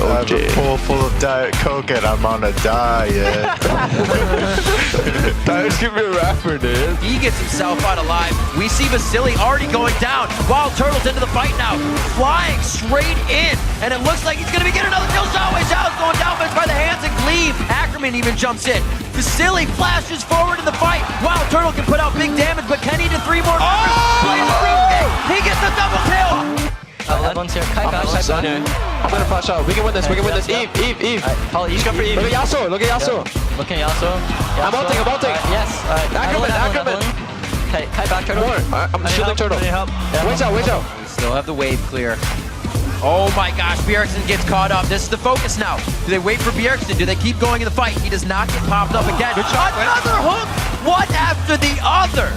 I have a pool full of Diet Coke and I'm on a diet. Just give me a rapper, dude. He gets himself out alive. We see Vasily already going down. Wild Turtle's into the fight now, flying straight in, and it looks like he's going to be getting another kill. Xiao's going down, but it's by the hands of Gleave. Ackerman even jumps in. Vasily flashes forward in the fight. Wild Turtle can put out big damage, but can he do 3 more? He gets the double kill. Everyone's here. I'm gonna flash out. We can win this. We can win this. Eve. He's going for Eve. Look at Yasuo. Looking at Yasuo. I'm ulting. Yes. Ackerman. Okay, Kai back turtle. I'm shielding turtle. Wait out. We still have the wave clear. Oh my gosh, Bjergsen gets caught up. This is the focus now. Do they wait for Bjergsen? Do they keep going in the fight? He does not get popped up again. Another hook, one after the other.